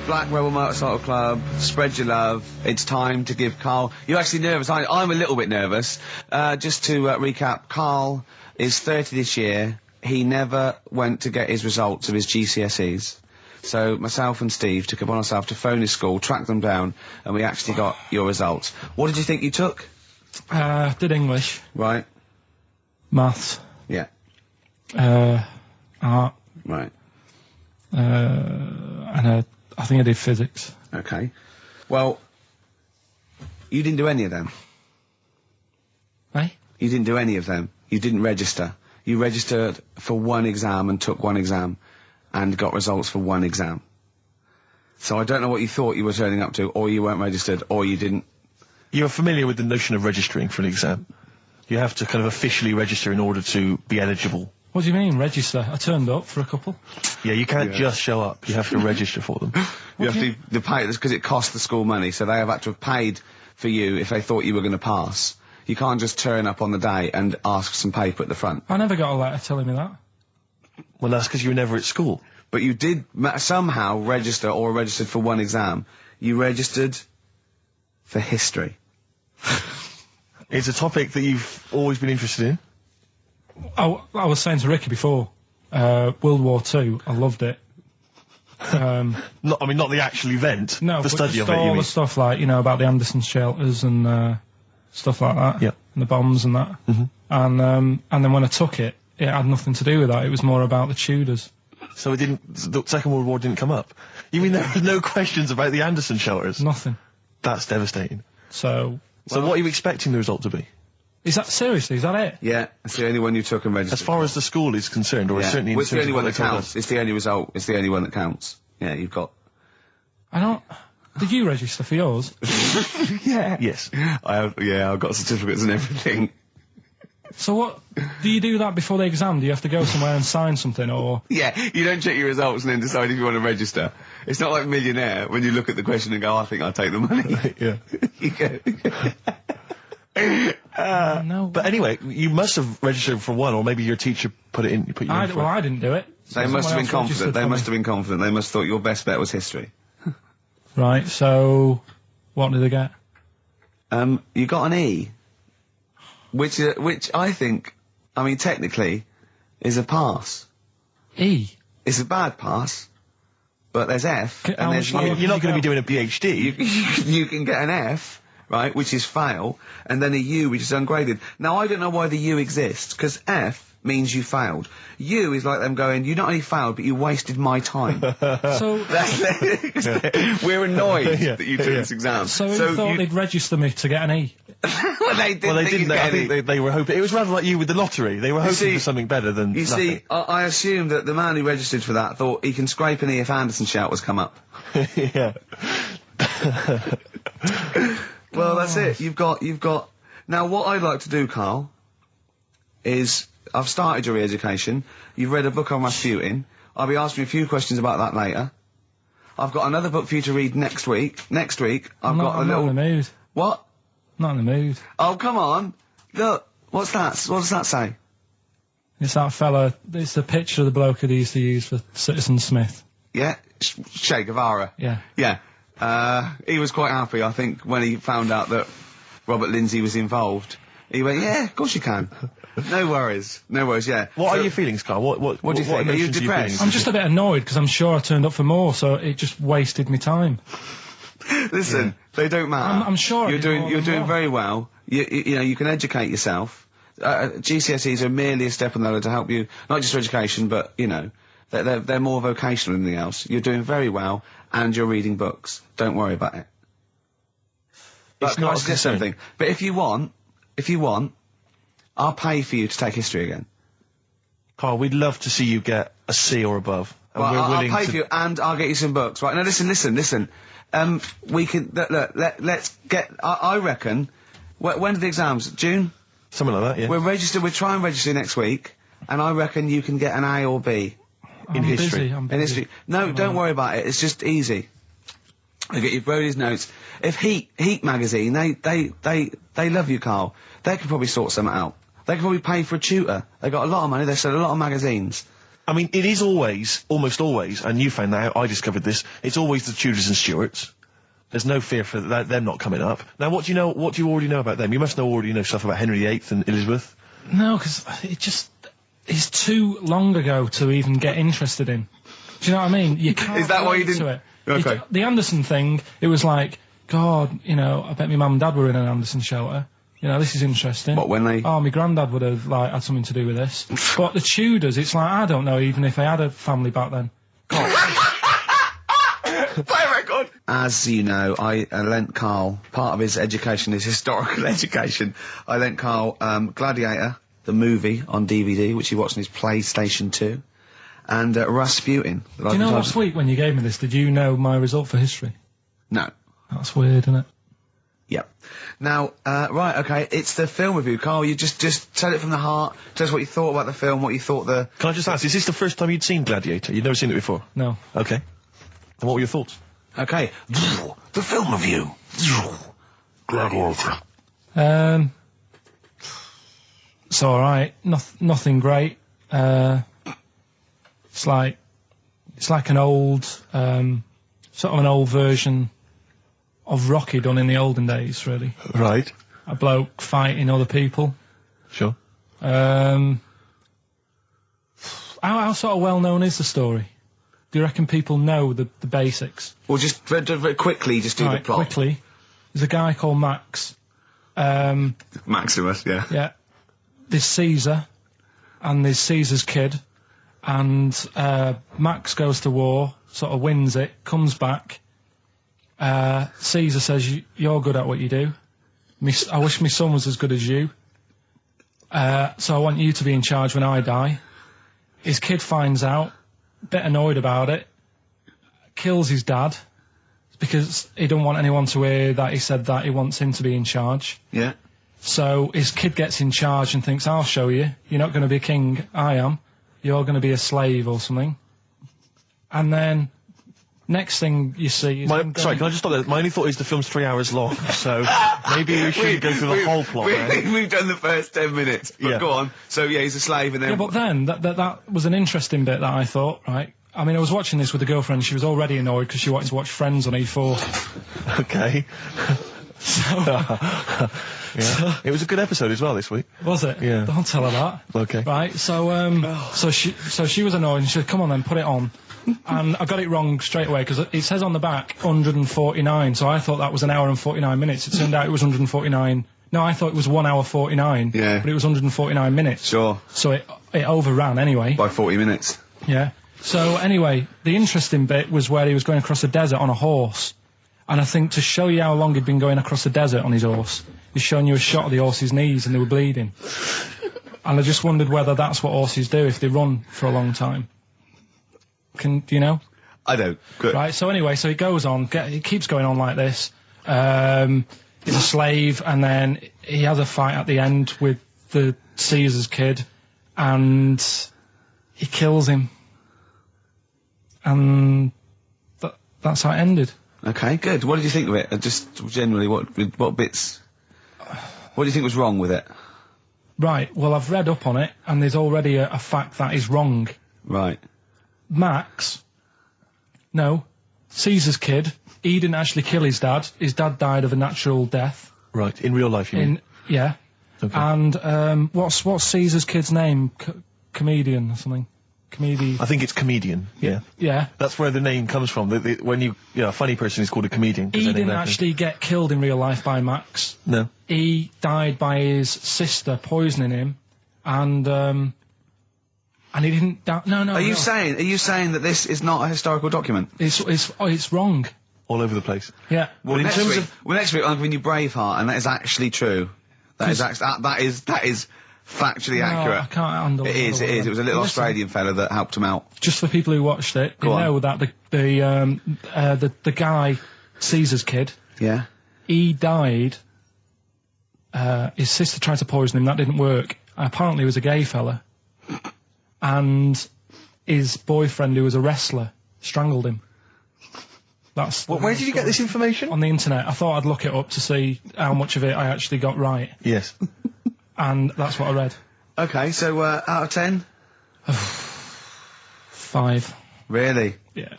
Black Rebel Motorcycle Club, spread your love. It's time to give Karl... You're actually nervous. I'm a little bit nervous. Just to recap, Karl is 30 this year. He never went to get his results of his GCSEs. So myself and Steve took upon ourselves to phone his school, track them down, and we actually got your results. What did you think you took? Did English. Right. Maths. Yeah. Art. Right. And I think I did physics. Okay. Well, you didn't do any of them. Eh? You didn't do any of them. You didn't register. You registered for one exam and took one exam and got results for one exam. So I don't know what you thought you were turning up to, or you weren't registered, or you didn't. You're familiar with the notion of registering for an exam. You have to kind of officially register in order to be eligible. What do you mean, register? I turned up for a couple. Yeah, you can't just show up. You have to register for them. You have to pay this because it costs the school money, so they have had to have paid for you if they thought you were going to pass. You can't just turn up on the day and ask for some paper at the front. I never got a letter telling me that. Well, that's because you were never at school. But you did somehow register or registered for one exam. You registered for history. It's a topic that you've always been interested in. I was saying to Ricky before, World War II, I loved it. I mean, not the actual event, no, the study of it, all you mean? the stuff like, you know, about the Anderson shelters and stuff like that. Yeah. And the bombs and that. Mm-hmm. And then when I took it, it had nothing to do with that. It was more about the Tudors. So the Second World War didn't come up? You mean there were no questions about the Anderson shelters? Nothing. That's devastating. So what are you expecting the result to be? Is that seriously? Is that it? Yeah, it's the only one you took and registered. As far as the school is concerned, or certainly in well, it's the terms only of one what that they told counts. us. It's the only result. It's the only one that counts. Yeah, you've got... I don't... Did you register for yours? Yeah. Yes. I've got certificates and everything. So what... Do you do that before the exam? Do you have to go somewhere and sign something, or...? Yeah, you don't check your results and then decide if you want to register. It's not like Millionaire, when you look at the question and go, I think I'll take the money. Yeah. You go... No. But anyway, you must have registered for one, or maybe your teacher put you in for it. Well, I didn't do it. They must have been confident. They must have been confident. They must have thought your best bet was history. Right, so... What did they get? You got an E. Which I think, I mean, technically, is a pass. E? It's a bad pass, but there's F, and there's I mean, you're not going to be doing a PhD. you can get an F, right, which is fail, and then a U, which is ungraded. Now, I don't know why the U exists, because F means you failed. U is like them going, you not only failed, but you wasted my time. So... We're annoyed that you took this exam. So you thought they'd register me to get an E? Well, they didn't. I think they were hoping... It was rather like you with the lottery. They were hoping for something better than You nothing. see, I assume that the man who registered for that thought he can scrape an E if Anderson shelters come up. Yeah. Well, that's it. You've got... Now, what I'd like to do, Karl, is... I've started your re-education. You've read a book on Rasputin. I'll be asking you a few questions about that later. I've got another book for you to read next week. Next week, I'm not in the mood. What? Not in the mood. Oh, come on. Look, what's that? What does that say? It's that fella, it's the picture of the bloke that he used to use for Citizen Smith. Yeah? Che Guevara. Yeah. Yeah. He was quite happy, I think, when he found out that Robert Lindsay was involved. He went, yeah, of course you can. No worries, yeah. What are your feelings, Karl? What do you think? Are you depressed? I'm just a bit annoyed because I'm sure I turned up for more, so it just wasted me time. Listen, they don't matter. I'm sure you're doing very well. You know, you can educate yourself. GCSEs are merely a step on the ladder to help you, not just for education, but, you know, they're more vocational than anything else. You're doing very well, and you're reading books. Don't worry about it. But can I suggest something? But if you want, I'll pay for you to take history again. Karl, we'd love to see you get a C or above. And well, we're willing I'll pay for you, and I'll get you some books. Right, now listen. We can, let's get, I reckon, when are the exams? June? Something like that, yeah. We'll try and register next week, and I reckon you can get an A or B. I'm history. Busy, I'm busy. In history. No, don't worry about it, it's just easy. I get you Brody's notes. If Heat magazine, they love you, Karl. They could probably sort something out. They could probably pay for a tutor. They got a lot of money, they sell a lot of magazines. I mean, it is almost always, and you found that out, I discovered this, it's always the Tudors and Stuarts. There's no fear for them not coming up. Now, what do you already know about them? You must already know stuff about Henry VIII and Elizabeth. No, because it's too long ago to even get interested in. Do you know what I mean? You can't. Is that why you relate didn't? to it. Okay. The Anderson thing, it was like, God, you know, I bet my mum and dad were in an Anderson shelter. You know, this is interesting. What, when they... Oh, my granddad would have, like, had something to do with this. But the Tudors, it's like, I don't know even if they had a family back then. Play a record! As you know, I lent Karl, part of his education, his historical education, I lent Karl Gladiator, the movie, on DVD, which he watched on his PlayStation 2, and Rasputin. Do you know last week when you gave me this, did you know my result for history? No. That's weird, isn't it? Yep. Now, right, okay, it's the film review. Karl, you just tell it from the heart, tell us what you thought about the film, what you thought the... Can I just ask, is this the first time you'd seen Gladiator? You'd never seen it before? No. Okay. And what were your thoughts? Okay. The film review. Gladiator. It's alright. Nothing great. It's like an old, sort of an old version of Rocky done in the olden days, really. Right. A bloke fighting other people. Sure. How sort of well known is the story? Do you reckon people know the basics? Well, just very quickly, just do the plot. Quickly. There's a guy called Max. Maximus, yeah. Yeah. There's Caesar, and there's Caesar's kid, and Max goes to war, sort of wins it, comes back. Caesar says, you're good at what you do. I wish my son was as good as you. So I want you to be in charge when I die. His kid finds out, a bit annoyed about it, kills his dad, because he don't want anyone to hear that he said that he wants him to be in charge. Yeah. So his kid gets in charge and thinks, I'll show you. You're not going to be king, I am. You're going to be a slave or something. And then, next thing you see is... Sorry, can I just stop there? My only thought is the film's 3 hours long, so maybe we should go through the whole plot. We've done the first 10 minutes, but Yeah. go on. So, yeah, he's a slave and then... Yeah, but then, that was an interesting bit that I thought, right? I mean, I was watching this with a girlfriend, she was already annoyed because she wanted to watch Friends on E4. Okay. Yeah. It was a good episode as well this week. Was it? Yeah. Don't tell her that. Okay. Right, so she was annoyed and she said, come on then, put it on. And I got it wrong straight away because it says on the back 149, so I thought that was an hour and 49 minutes. It turned out it was 149. No, I thought it was 1 hour 49. Yeah. But it was 149 minutes. Sure. So it overran anyway. By 40 minutes. Yeah. So anyway, the interesting bit was where he was going across the desert on a horse. And I think to show you how long he'd been going across the desert on his horse, he's showing you a shot of the horse's knees and they were bleeding. And I just wondered whether that's what horses do if they run for a long time. Do you know? I don't. Good. Right, so anyway, so he goes on, he keeps going on like this. He's a slave, and then he has a fight at the end with the Caesar's kid, and he kills him. And that's how it ended. Okay, good. What did you think of it? Just generally, what bits... What do you think was wrong with it? Right, well, I've read up on it, and there's already a fact that is wrong. Right. Caesar's kid, he didn't actually kill his dad. His dad died of a natural death. Right, in real life, you mean? Yeah. Okay. And what's Caesar's kid's name? Comedian or something? I think it's comedian, yeah. Yeah. That's where the name comes from. When a funny person is called a comedian. He didn't actually get killed in real life by Max. No. He died by his sister poisoning him, and he didn't die. No. Are you saying that this is not a historical document? It's wrong. All over the place. Yeah. Well, next week I'm giving you Braveheart, and that is actually true. That is factually accurate. I can't handle it. It is. It was a little Australian fella that helped him out. Just for people who watched it, they know that the guy, Caesar's kid, Yeah. he died. His sister tried to poison him. That didn't work. Apparently, he was a gay fella, and his boyfriend, who was a wrestler, strangled him. Where did you get this information? On the internet. I thought I'd look it up to see how much of it I actually got right. Yes. And that's what I read. Okay, so out of 10? 5. Really? Yeah.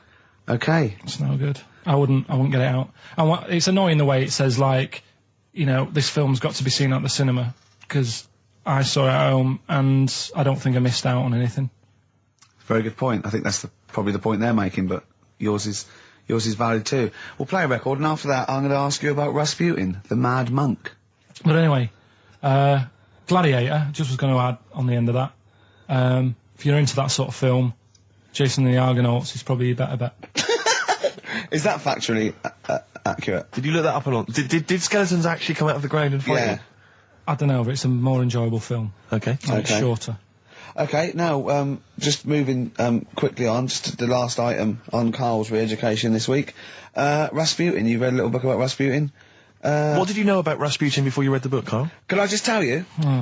Okay. It's no good. I wouldn't get it out. It's annoying the way it says, like, you know, this film's got to be seen at the cinema, because I saw it at home and I don't think I missed out on anything. Very good point. I think that's probably the point they're making, but yours is valid too. We'll play a record, and after that I'm going to ask you about Rasputin, the Mad Monk. But anyway, Gladiator, just was going to add on the end of that. If you're into that sort of film, Jason and the Argonauts is probably a better bet. Is that factually accurate? Did you look that up or not? Did skeletons actually come out of the ground and fight? Yeah. I don't know, but it's a more enjoyable film. Okay. And it's shorter. Okay, now, just moving quickly on, just to the last item on Karl's re-education this week. Rasputin, you read a little book about Rasputin? What did you know about Rasputin before you read the book, Karl? Can I just tell you,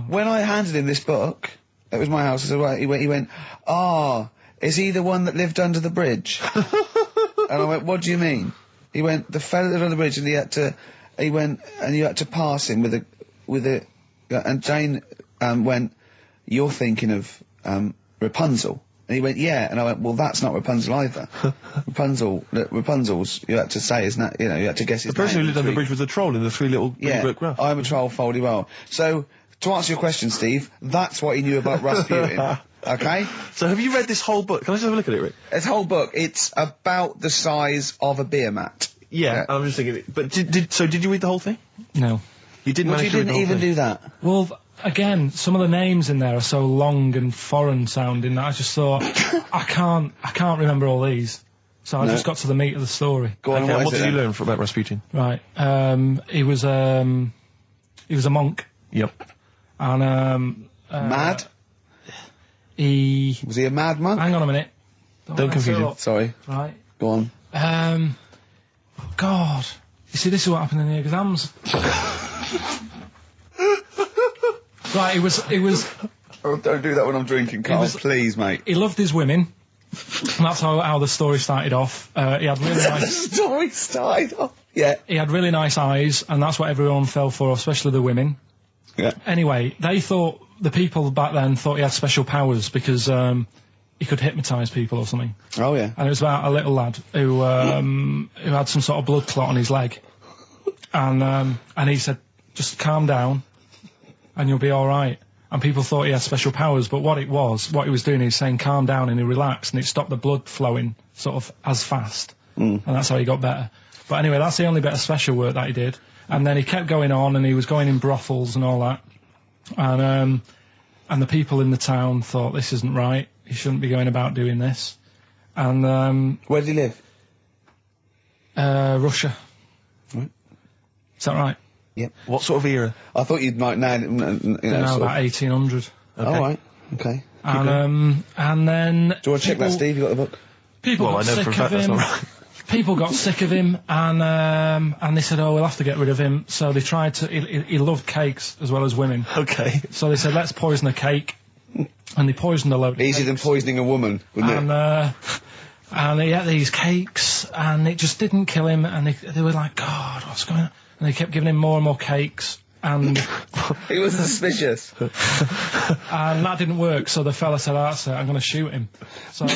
when I handed him this book, it was my house, I said, right, he went, is he the one that lived under the bridge? And I went, what do you mean? He went, the fella that lived under the bridge, and you had to pass him with a, and Jane, went, you're thinking of, Rapunzel. And he went, yeah. And I went, well, that's not Rapunzel either. Rapunzel's, you had to say, isn't that, you know, you had to guess his The person name. who lived under the bridge was the troll in the 3 little brick graph. I'm a troll, foldy well. So, to answer your question, Steve, that's what he knew about Rasputin. Okay? So have you read this whole book? Can I just have a look at it, Rick? This whole book, it's about the size of a beer mat. Yeah, I'm just thinking. But did you read the whole thing? No. You didn't Well, manage you to read didn't the whole even thing? do that. Well, again, some of the names in there are so long and foreign sounding that I just thought, I can't remember all these. So I just got to the meat of the story. Go on, Okay, what what is did it you then? learn about Rasputin? Right. He was a monk. Yep. And, Mad? he... Was he a mad monk? Hang on a minute. Don't mess confuse it him. up. Sorry. Right. Go on. God. You see, this is what happened in the exams. Right, it was... Oh, don't do that when I'm drinking, Karl. Please, mate. He loved his women. And that's how the story started off. He had really nice... Story started off. Yeah. He had really nice eyes, and that's what everyone fell for, especially the women. Yeah. Anyway, the people back then thought he had special powers because he could hypnotise people or something. Oh, yeah. And it was about a little lad who had some sort of blood clot on his leg. And he said, just calm down and you'll be all right. And people thought he had special powers, but what he was doing is saying calm down, and he relaxed, and it stopped the blood flowing sort of as fast. And that's how he got better. But anyway, that's the only bit of special work that he did. And then he kept going on, and he was going in brothels and all that. And the people in the town thought, this isn't right. He shouldn't be going about doing this. And Where did he live? Russia. Right. Is that right? Yep. What sort of era? I thought you'd might know, you know, No, sort about 1800. Okay. All right. Okay. And then... Do you want to check that, Steve? You got the book? People Well, I got know sick for a of fact that's him. not right. People got sick of him, and they said, oh, we'll have to get rid of him. So they tried to... He loved cakes as well as women. Okay. So they said, let's poison a cake. And they poisoned a load of Easier than cakes. poisoning a woman, wouldn't it? And he ate these cakes, and it just didn't kill him, and they were like, God, what's going on? And they kept giving him more and more cakes, and... He was suspicious. And that didn't work, so the fella said, that's it, I'm going to shoot him. So...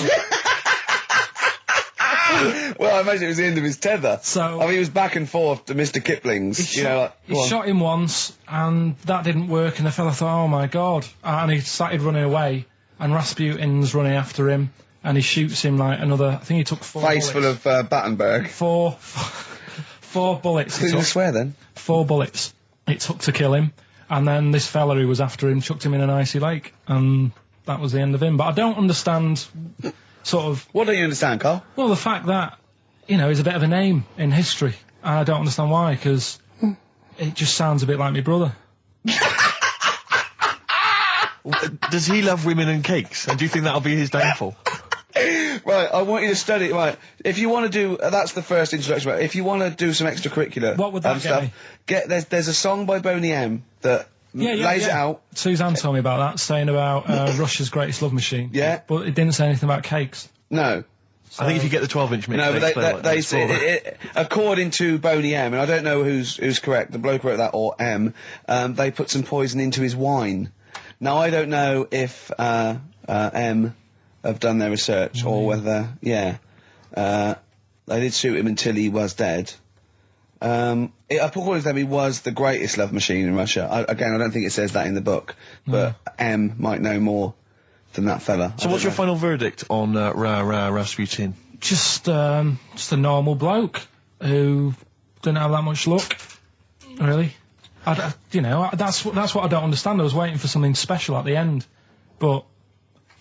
Well, I imagine it was the end of his tether. So- I mean, he was back and forth to Mr. Kipling's, He you know, like, go on. shot him once, and that didn't work, and the fella thought, oh my God. And he started running away, and Rasputin's running after him, and he shoots him like another, I think he took 4 Face bullets. full of Battenberg. Four bullets. Did It you took, swear then? 4 bullets it took to kill him, and then this fella who was after him chucked him in an icy lake, and that was the end of him. But I don't understand, sort of, What don't you understand, Karl? well, the fact that, you know, he's a bit of a name in history. I don't understand why, because it just sounds a bit like my brother. Does he love women and cakes? And do you think that'll be his downfall? Right, I want you to study. Right, if you want to do, that's the first introduction. Right, if you want to do some extracurricular, What would that get me? There's a song by Boney M that lays it out. Suzanne told me about that, saying about Russia's greatest love machine. Yeah. But it didn't say anything about cakes. No, I think if you get the 12-inch mix, no, but explain what they it's say for. according to Boney M, and I don't know who's correct, the bloke who wrote that or M. They put some poison into his wine. Now I don't know if M have done their research, or whether, they did shoot him until he was dead. According to them, he was the greatest love machine in Russia. I don't think it says that in the book, but M might know more than that fella. So what's your final verdict on Rasputin? Just a normal bloke who didn't have that much luck, really. That's what I don't understand. I was waiting for something special at the end, but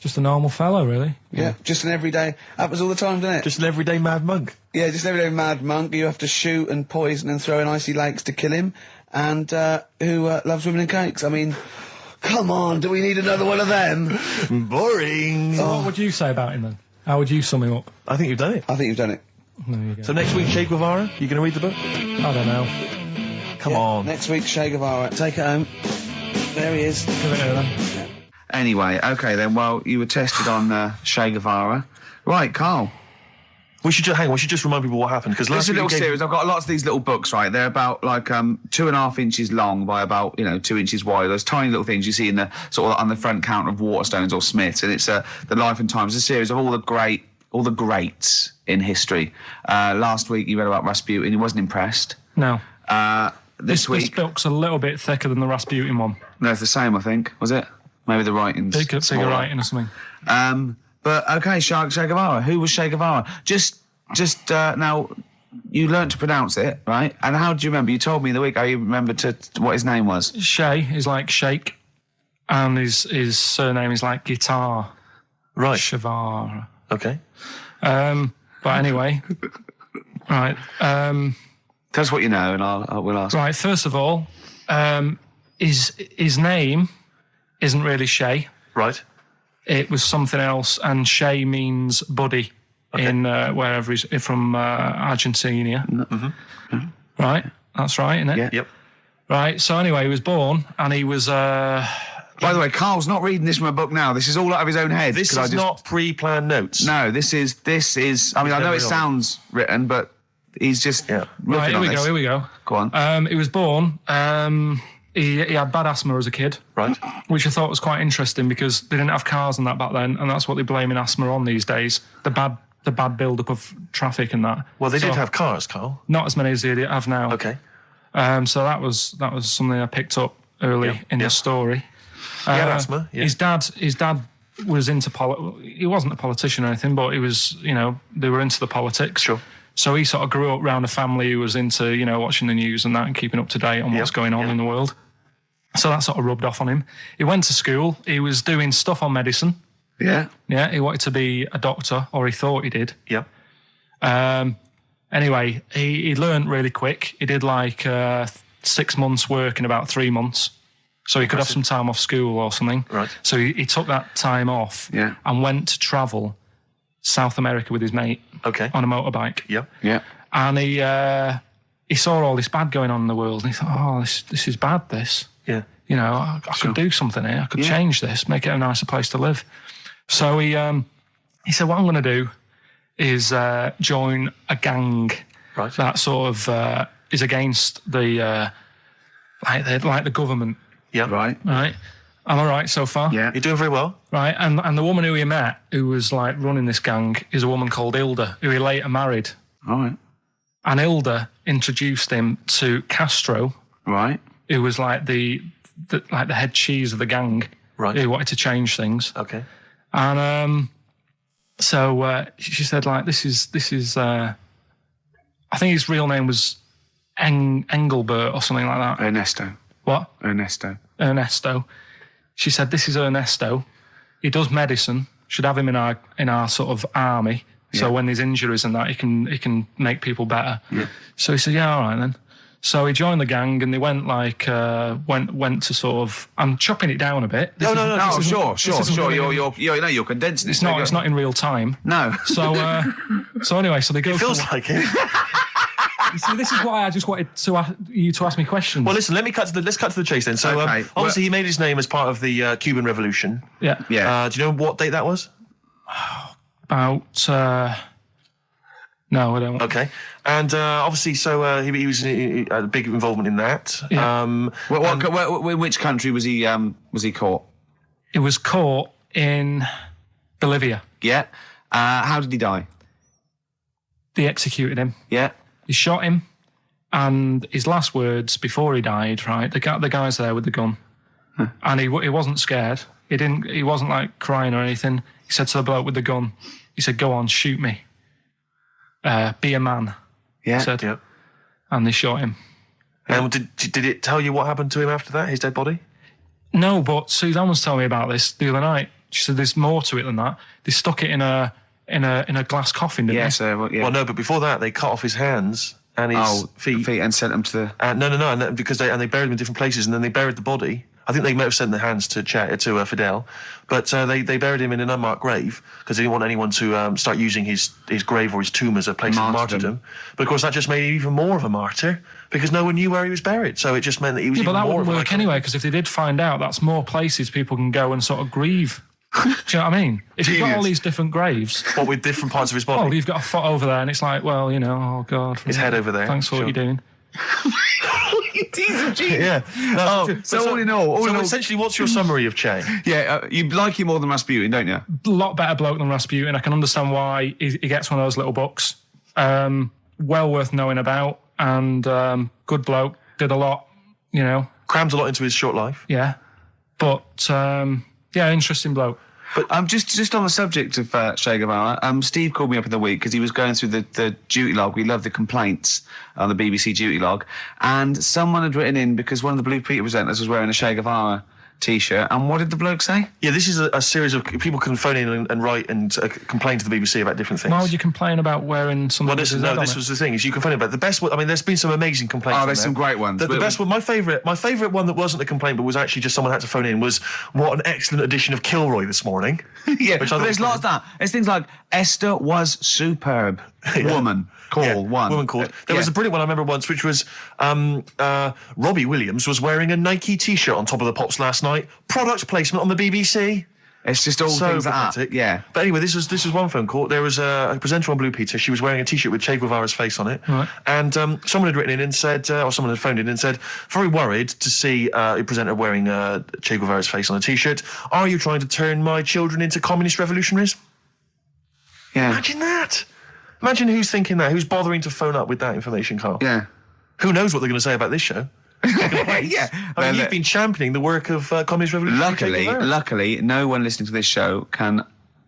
just a normal fellow, really. Yeah, just an everyday. Happens all the time, doesn't it? Just an everyday mad monk. Yeah, just an everyday mad monk. You have to shoot and poison and throw in icy lakes to kill him, and who loves women and cakes. I mean, come on, do we need another one of them? Boring. So what would you say about him then? How would you sum him up? I think you've done it. I think you've done it. There you go. So next week, Che Guevara, you going to read the book? I don't know. Come on. Next week, Che Guevara. Take it home. There he is. Give it here then. Anyway, okay then, well, you were tested on Che Guevara. Right, Karl. We should just remind people what happened, because This last is a week little series. I've got lots of these little books, right? They're about, like, 2.5 inches long by about, 2 inches wide. Those tiny little things you see in the, sort of on the front counter of Waterstones or Smiths, and it's The Life and Times, a series of all the greats in history. Last week you read about Rasputin. He wasn't impressed. No. This week... This book's a little bit thicker than the Rasputin one. No, it's the same, I think. Was it? Maybe the writing's Bigger smaller. writing or something. But, okay, Che Guevara. Who was Che Guevara? Just now, you learnt to pronounce it, right? And how do you remember? You told me in the week how you remembered what his name was. Che is like shake, and his surname is like guitar. Right. Shavar. Okay. But anyway, right. Tell us what you know, and we'll ask. Right. First of all, his name isn't really Che. Right. It was something else, and Che means buddy in wherever he's from, Argentina. Mm-hmm. Right. That's right, isn't it? Yeah. Yep. Right. So anyway, he was born, and he was. By the way, Karl's not reading this from a book now. This is all out of his own head. This is not pre-planned notes. No, this is. I mean, I know it sounds written, but he's just. Yeah. Right. Here we go. Go on. He was born. He had bad asthma as a kid. Right. Which I thought was quite interesting because they didn't have cars and that back then, and that's what they're blaming asthma on these days. The bad build-up of traffic and that. Well, they did have cars, Karl. Not as many as they have now. Okay. So that was something I picked up early in the story. He had asthma. Yeah. His dad was into he wasn't a politician or anything, but he was, they were into the politics. Sure. So he sort of grew up around a family who was into, watching the news and that and keeping up to date on what's going on in the world. So that sort of rubbed off on him. He went to school. He was doing stuff on medicine. Yeah. Yeah, he wanted to be a doctor, or he thought he did. Yeah. Anyway, he learned really quick. He did 6 months work in about 3 months. So he could have some time off school or something. Right. So he took that time off and went to travel South America with his mate on a motorbike. Yeah. Yeah. And he saw all this bad going on in the world, and he thought, oh, this is bad, this. Yeah. I could do something here. I could change this, make it a nicer place to live. So he said, what I'm going to do is join a gang that sort of is against the like the government. Yeah. Right. Right. Am I right so far? Yeah. You're doing very well. Right. And the woman who he met, who was running this gang, is a woman called Hilda, who he later married. All right. And Hilda introduced him to Castro. Right. Who was the head cheese of the gang. Right. Who wanted to change things. Okay. And so she said, this is I think his real name was Engelbert or something like that. Ernesto. What? Ernesto. She said, this is Ernesto. He does medicine. Should have him in our sort of army. So when there's injuries and that, he can make people better. Yeah. So he said, yeah, all right then. So he joined the gang, and they went went to sort of. I'm chopping it down a bit. No, sure. You're condensing it. It's not in real time. No. So anyway, so they go. It feels like it. See, this is why I just wanted you to ask me questions. Well, listen, let's cut to the chase then. So obviously he made his name as part of the Cuban Revolution. Yeah. Yeah. Do you know what date that was? About. No, I don't. Okay. And obviously, so he was a big involvement in that. Yeah. In which country was he caught? It was caught in Bolivia. Yeah. How did he die? They executed him. Yeah. He shot him, and his last words before he died, right? The guy's there with the gun, and he wasn't scared. He wasn't like crying or anything. He said to the bloke with the gun, he said, "Go on, shoot me. Be a man." Yeah. He said, Yeah. and they shot him. And did it tell you what happened to him after that? His dead body? No, but Suzanne was telling me about this the other night. She said there's more to it than that. They stuck it in a glass coffin, didn't they? Well, no, but before that, they cut off his hands and his feet and sent them to the... No, and because they buried him in different places, and then they buried the body. I think they might have sent the hands to Fidel, but they buried him in an unmarked grave because they didn't want anyone to start using his grave or his tomb as a place of martyrdom. But of course, that just made him even more of a martyr because no one knew where he was buried. So it just meant that he was even more of a... But that wouldn't work anyway, because if they did find out, that's more places people can go and sort of grieve. Do you know what I mean? If you've got all these different graves... What, with different parts of his body? Well, you've got a foot over there, and it's like, well, you know, oh, God. His head over there. Thanks for what you're doing. He's a genius. Yeah. No, so all in all... essentially, what's your summary of Che? Yeah, you like him more than Rasputin, don't you? A lot better bloke than Rasputin. I can understand why he gets one of those little books. Well worth knowing about, and good bloke. Did a lot, you know. Crammed a lot into his short life. Yeah. But, interesting bloke. But just on the subject of Che Guevara, Steve called me up in the week because he was going through the duty log. We love the complaints on the BBC duty log, and someone had written in because one of the Blue Peter presenters was wearing a Che Guevara T-shirt, and what did the bloke say? Yeah, this is a series of people can phone in and write and complain to the BBC about different things. Why would you complain about wearing something? Well, this was the thing, is you complain about the best. I mean, there's been some amazing complaints. Oh, there's some great ones. The best one, my favourite one that wasn't a complaint, but was actually just someone had to phone in, was what an excellent edition of Kilroy this morning. Yeah, but there's lots of that. There's things like Esther was superb. Woman. Woman called. There was a brilliant one I remember once, which was Robbie Williams was wearing a Nike T-shirt on Top of the Pops last night. Product placement on the BBC. It's just all things like that. Yeah. But anyway, this was one phone call. There was a presenter on Blue Peter. She was wearing a T-shirt with Che Guevara's face on it. Right. And someone had written in and said, or someone had phoned in and said, very worried to see a presenter wearing Che Guevara's face on a T-shirt. Are you trying to turn my children into communist revolutionaries? Yeah. Imagine that. Imagine who's thinking that, who's bothering to phone up with that information, Karl. Yeah. Who knows what they're going to say about this show? Yeah. I mean, you've been championing the work of Communist Revolution. Luckily, no one listening to this show can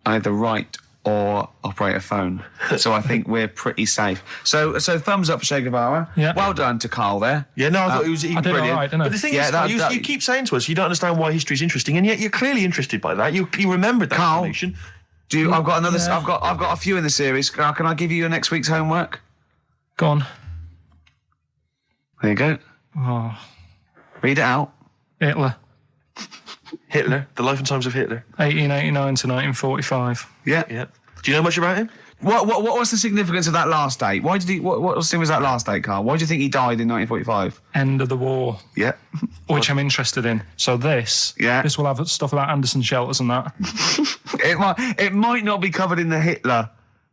either write or operate a phone. So I think we're pretty safe. So thumbs up for Che Guevara. Yeah. Well done to Karl there. Yeah, no, I thought it was I did brilliant. all right, didn't I? But the thing is, you keep saying to us you don't understand why history's interesting, and yet you're clearly interested by that. You remembered that Karl, information. I've got another. Yeah. I've got a few in the series. Can I give you your next week's homework? Go on. There you go. Oh. Read it out. Hitler, the life and times of Hitler. 1889 to 1945. Yeah. Do you know much about him? What was the significance of that last date? Why did he? What was that last date, Karl? Why do you think he died in 1945? End of the war. Yeah. Which I'm interested in. So this will have stuff about Anderson shelters and that. It might not be covered in the Hitler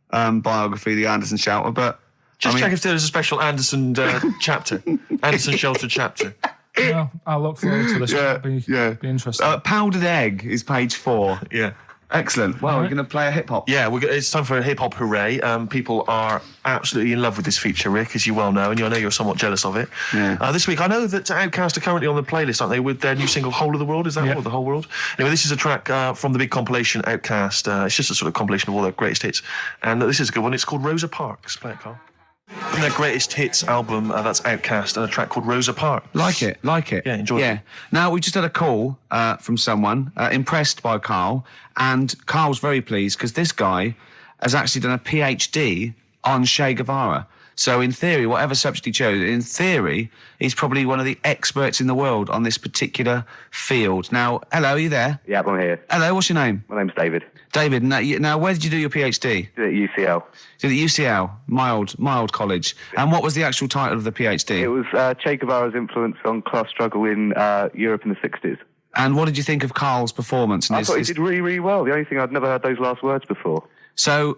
biography, the Anderson shelter, but check if there's a special Anderson chapter, Anderson shelter chapter. Well, I'll look forward to this. Be interesting. Powdered Egg is page 4. Yeah. Excellent. Well, we're going to play a hip-hop. Yeah, it's time for a hip-hop hooray. People are absolutely in love with this feature, Rick, as you well know, and I know you're somewhat jealous of it. Yeah. This week, I know that Outkast are currently on the playlist, aren't they, with their new single, Whole of the World? Is that The Whole World? Anyway, this is a track from the big compilation, Outkast. It's just a sort of compilation of all their greatest hits. And this is a good one. It's called Rosa Parks. Play it, Karl. From their greatest hits album, that's Outkast, and a track called Rosa Parks. Like it. Yeah, enjoy it. Now, we just had a call from someone impressed by Karl, and Karl's very pleased because this guy has actually done a PhD on Che Guevara. So in theory, whatever subject he chose, in theory, he's probably one of the experts in the world on this particular field. Now, hello, are you there? Yeah, I'm here. Hello, what's your name? My name's David. David, now where did you do your PhD? Did it at UCL. Did it at UCL, mild college. And what was the actual title of the PhD? It was Che Guevara's influence on class struggle in Europe in the 60s. And what did you think of Karl's performance? I thought he did really, really well. The only thing, I'd never heard those last words before. So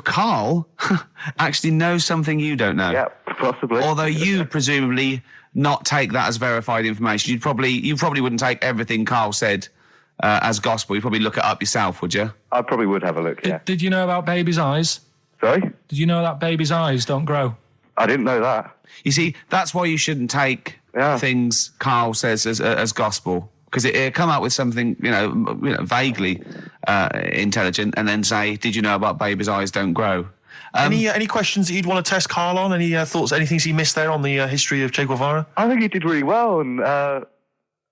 Karl actually knows something you don't know. Yeah, possibly. Although you presumably not take that as verified information. You probably wouldn't take everything Karl said as gospel. You'd probably look it up yourself, would you? I probably would have a look, yeah. Did you know about babies' eyes? Sorry? Did you know that babies' eyes don't grow? I didn't know that. You see, that's why you shouldn't take things Karl says as gospel, because it'll come out with something, vaguely intelligent, and then say, did you know about babies' eyes don't grow? Any questions that you'd want to test Karl on? Any thoughts, anything he missed there on the history of Che Guevara? I think he did really well, and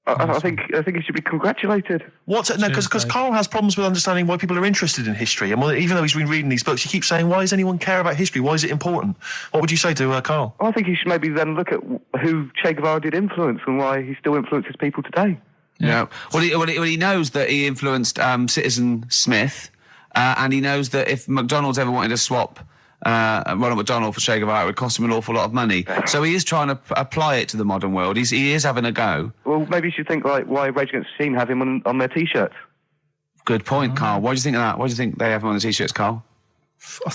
I think he should be congratulated. Because Karl has problems with understanding why people are interested in history, and even though he's been reading these books, he keeps saying, why does anyone care about history? Why is it important? What would you say to Karl? I think he should maybe then look at who Che Guevara did influence and why he still influences people today. Yeah. Well, he knows that he influenced Citizen Smith, and he knows that if McDonald's ever wanted to swap Ronald McDonald for Che Guevara, it would cost him an awful lot of money. So he is trying to apply it to the modern world. He is having a go. Well, maybe you should think like why Rage Against the Machine have him on their T-shirts. Good point, Karl. Why do you think of that? Why do you think they have him on the T-shirts, Karl? I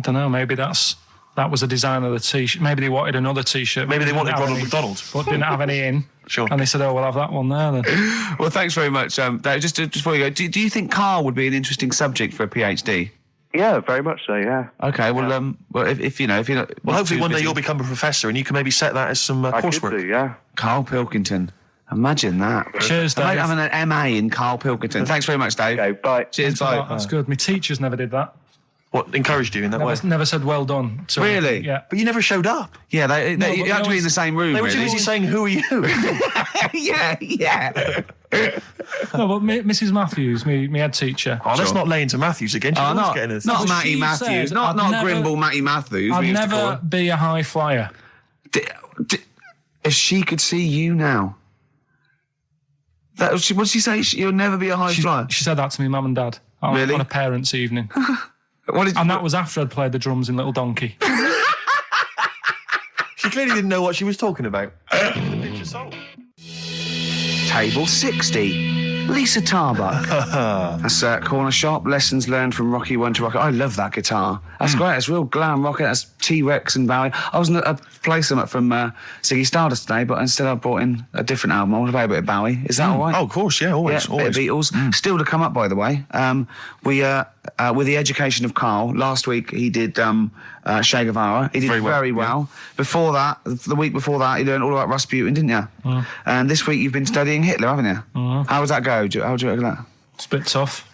don't know, maybe that was a design of the T-shirt. Maybe they wanted another T-shirt. Maybe they wanted Ronald McDonald. But didn't have any in. Sure. And they said, we'll have that one there then. Well, thanks very much. Dave, just before you go, do you think Karl would be an interesting subject for a PhD? Yeah, very much so, yeah. Okay, well, if you're not... Well, hopefully one day you'll become a professor and you can maybe set that as some coursework. I could do, yeah. Karl Pilkington. Imagine that. Cheers, Dave. I like having an MA in Karl Pilkington. Thanks very much, Dave. Okay, bye. Cheers, bye. That's good. My teachers never did that. What, encouraged you in that way? Never said well done. So, Really? Yeah. But you never showed up. Yeah, you had to be in the same room, They were too really. busy saying, who are you? yeah. No, but Mrs. Matthews, me head teacher. Oh, let's not lay into Matthews again. She's always getting us. Not Well, Matty she Matthews. said Not I'd never- Grimble Matty Matthews. we I'd used to call never her. be a high flyer. If she could see you now. What did she say? You'll never be a high flyer? She said that to me, mum and dad. Really? On a parents' evening. And that was after I'd played the drums in Little Donkey. She clearly didn't know what she was talking about. Table 60. Lisa Tarbuck. That's corner shop. Lessons learned from Rocky 1 to Rocky. I love that guitar. That's great. It's real glam rock. That's T-Rex and Bowie. I was going to play some from Ziggy Stardust today, but instead I brought in a different album. I want to play a bit of Bowie. Is that all right? Oh, of course, yeah, always. Yeah, bit of Beatles. Still to come up, by the way. With the education of Karl, last week he did Che Guevara. He did very well. Before that, the week before that, he learned all about Rasputin, didn't you? And this week you've been studying Hitler, haven't you? How does that go? How do you reckon that? It's a bit tough.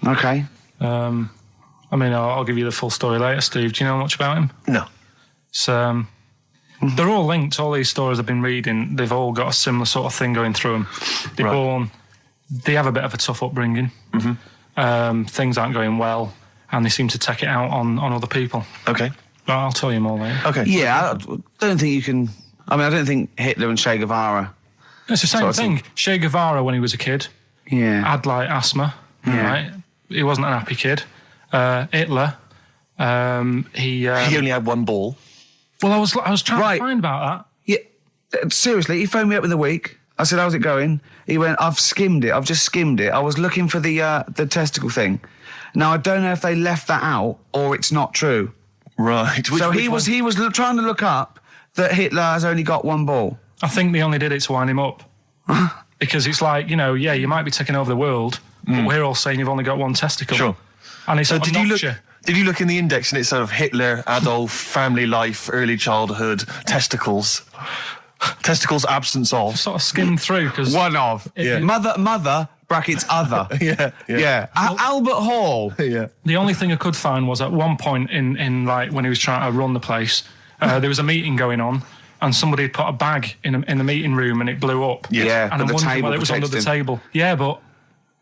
Okay. I'll give you the full story later, Steve. Do you know much about him? No. So, they're all linked. All these stories I've been reading, they've all got a similar sort of thing going through them. They have a bit of a tough upbringing. Things aren't going well, and they seem to take it out on other people. Okay. But I'll tell you more later. Okay. Yeah, I don't think you can... I think Hitler and Che Guevara... It's the same thing. Che Guevara, when he was a kid, had like asthma. Right? He wasn't an happy kid. Hitler, he only had one ball. Well, I was trying to find about that. Yeah, seriously, he phoned me up in the week. I said, how's it going? He went, I've just skimmed it. I was looking for the testicle thing. Now, I don't know if they left that out or it's not true. Right. He was trying to look up that Hitler has only got one ball. I think they only did it to wind him up. Because it's like, you might be taking over the world, but we're all saying you've only got one testicle. Sure. And it's Did you look in the index and it's sort of Hitler, Adolf, family life, early childhood, testicles? Testicles, absence of. Sort of skimmed through because One of. Mother, brackets other. Yeah. Albert Hall. Yeah. the only thing I could find was at one point in like when he was trying to run the place, there was a meeting going on and somebody had put a bag in the meeting room and it blew up. Yeah, and I'm but the wondering table whether it was under the protected him. table. Yeah, but...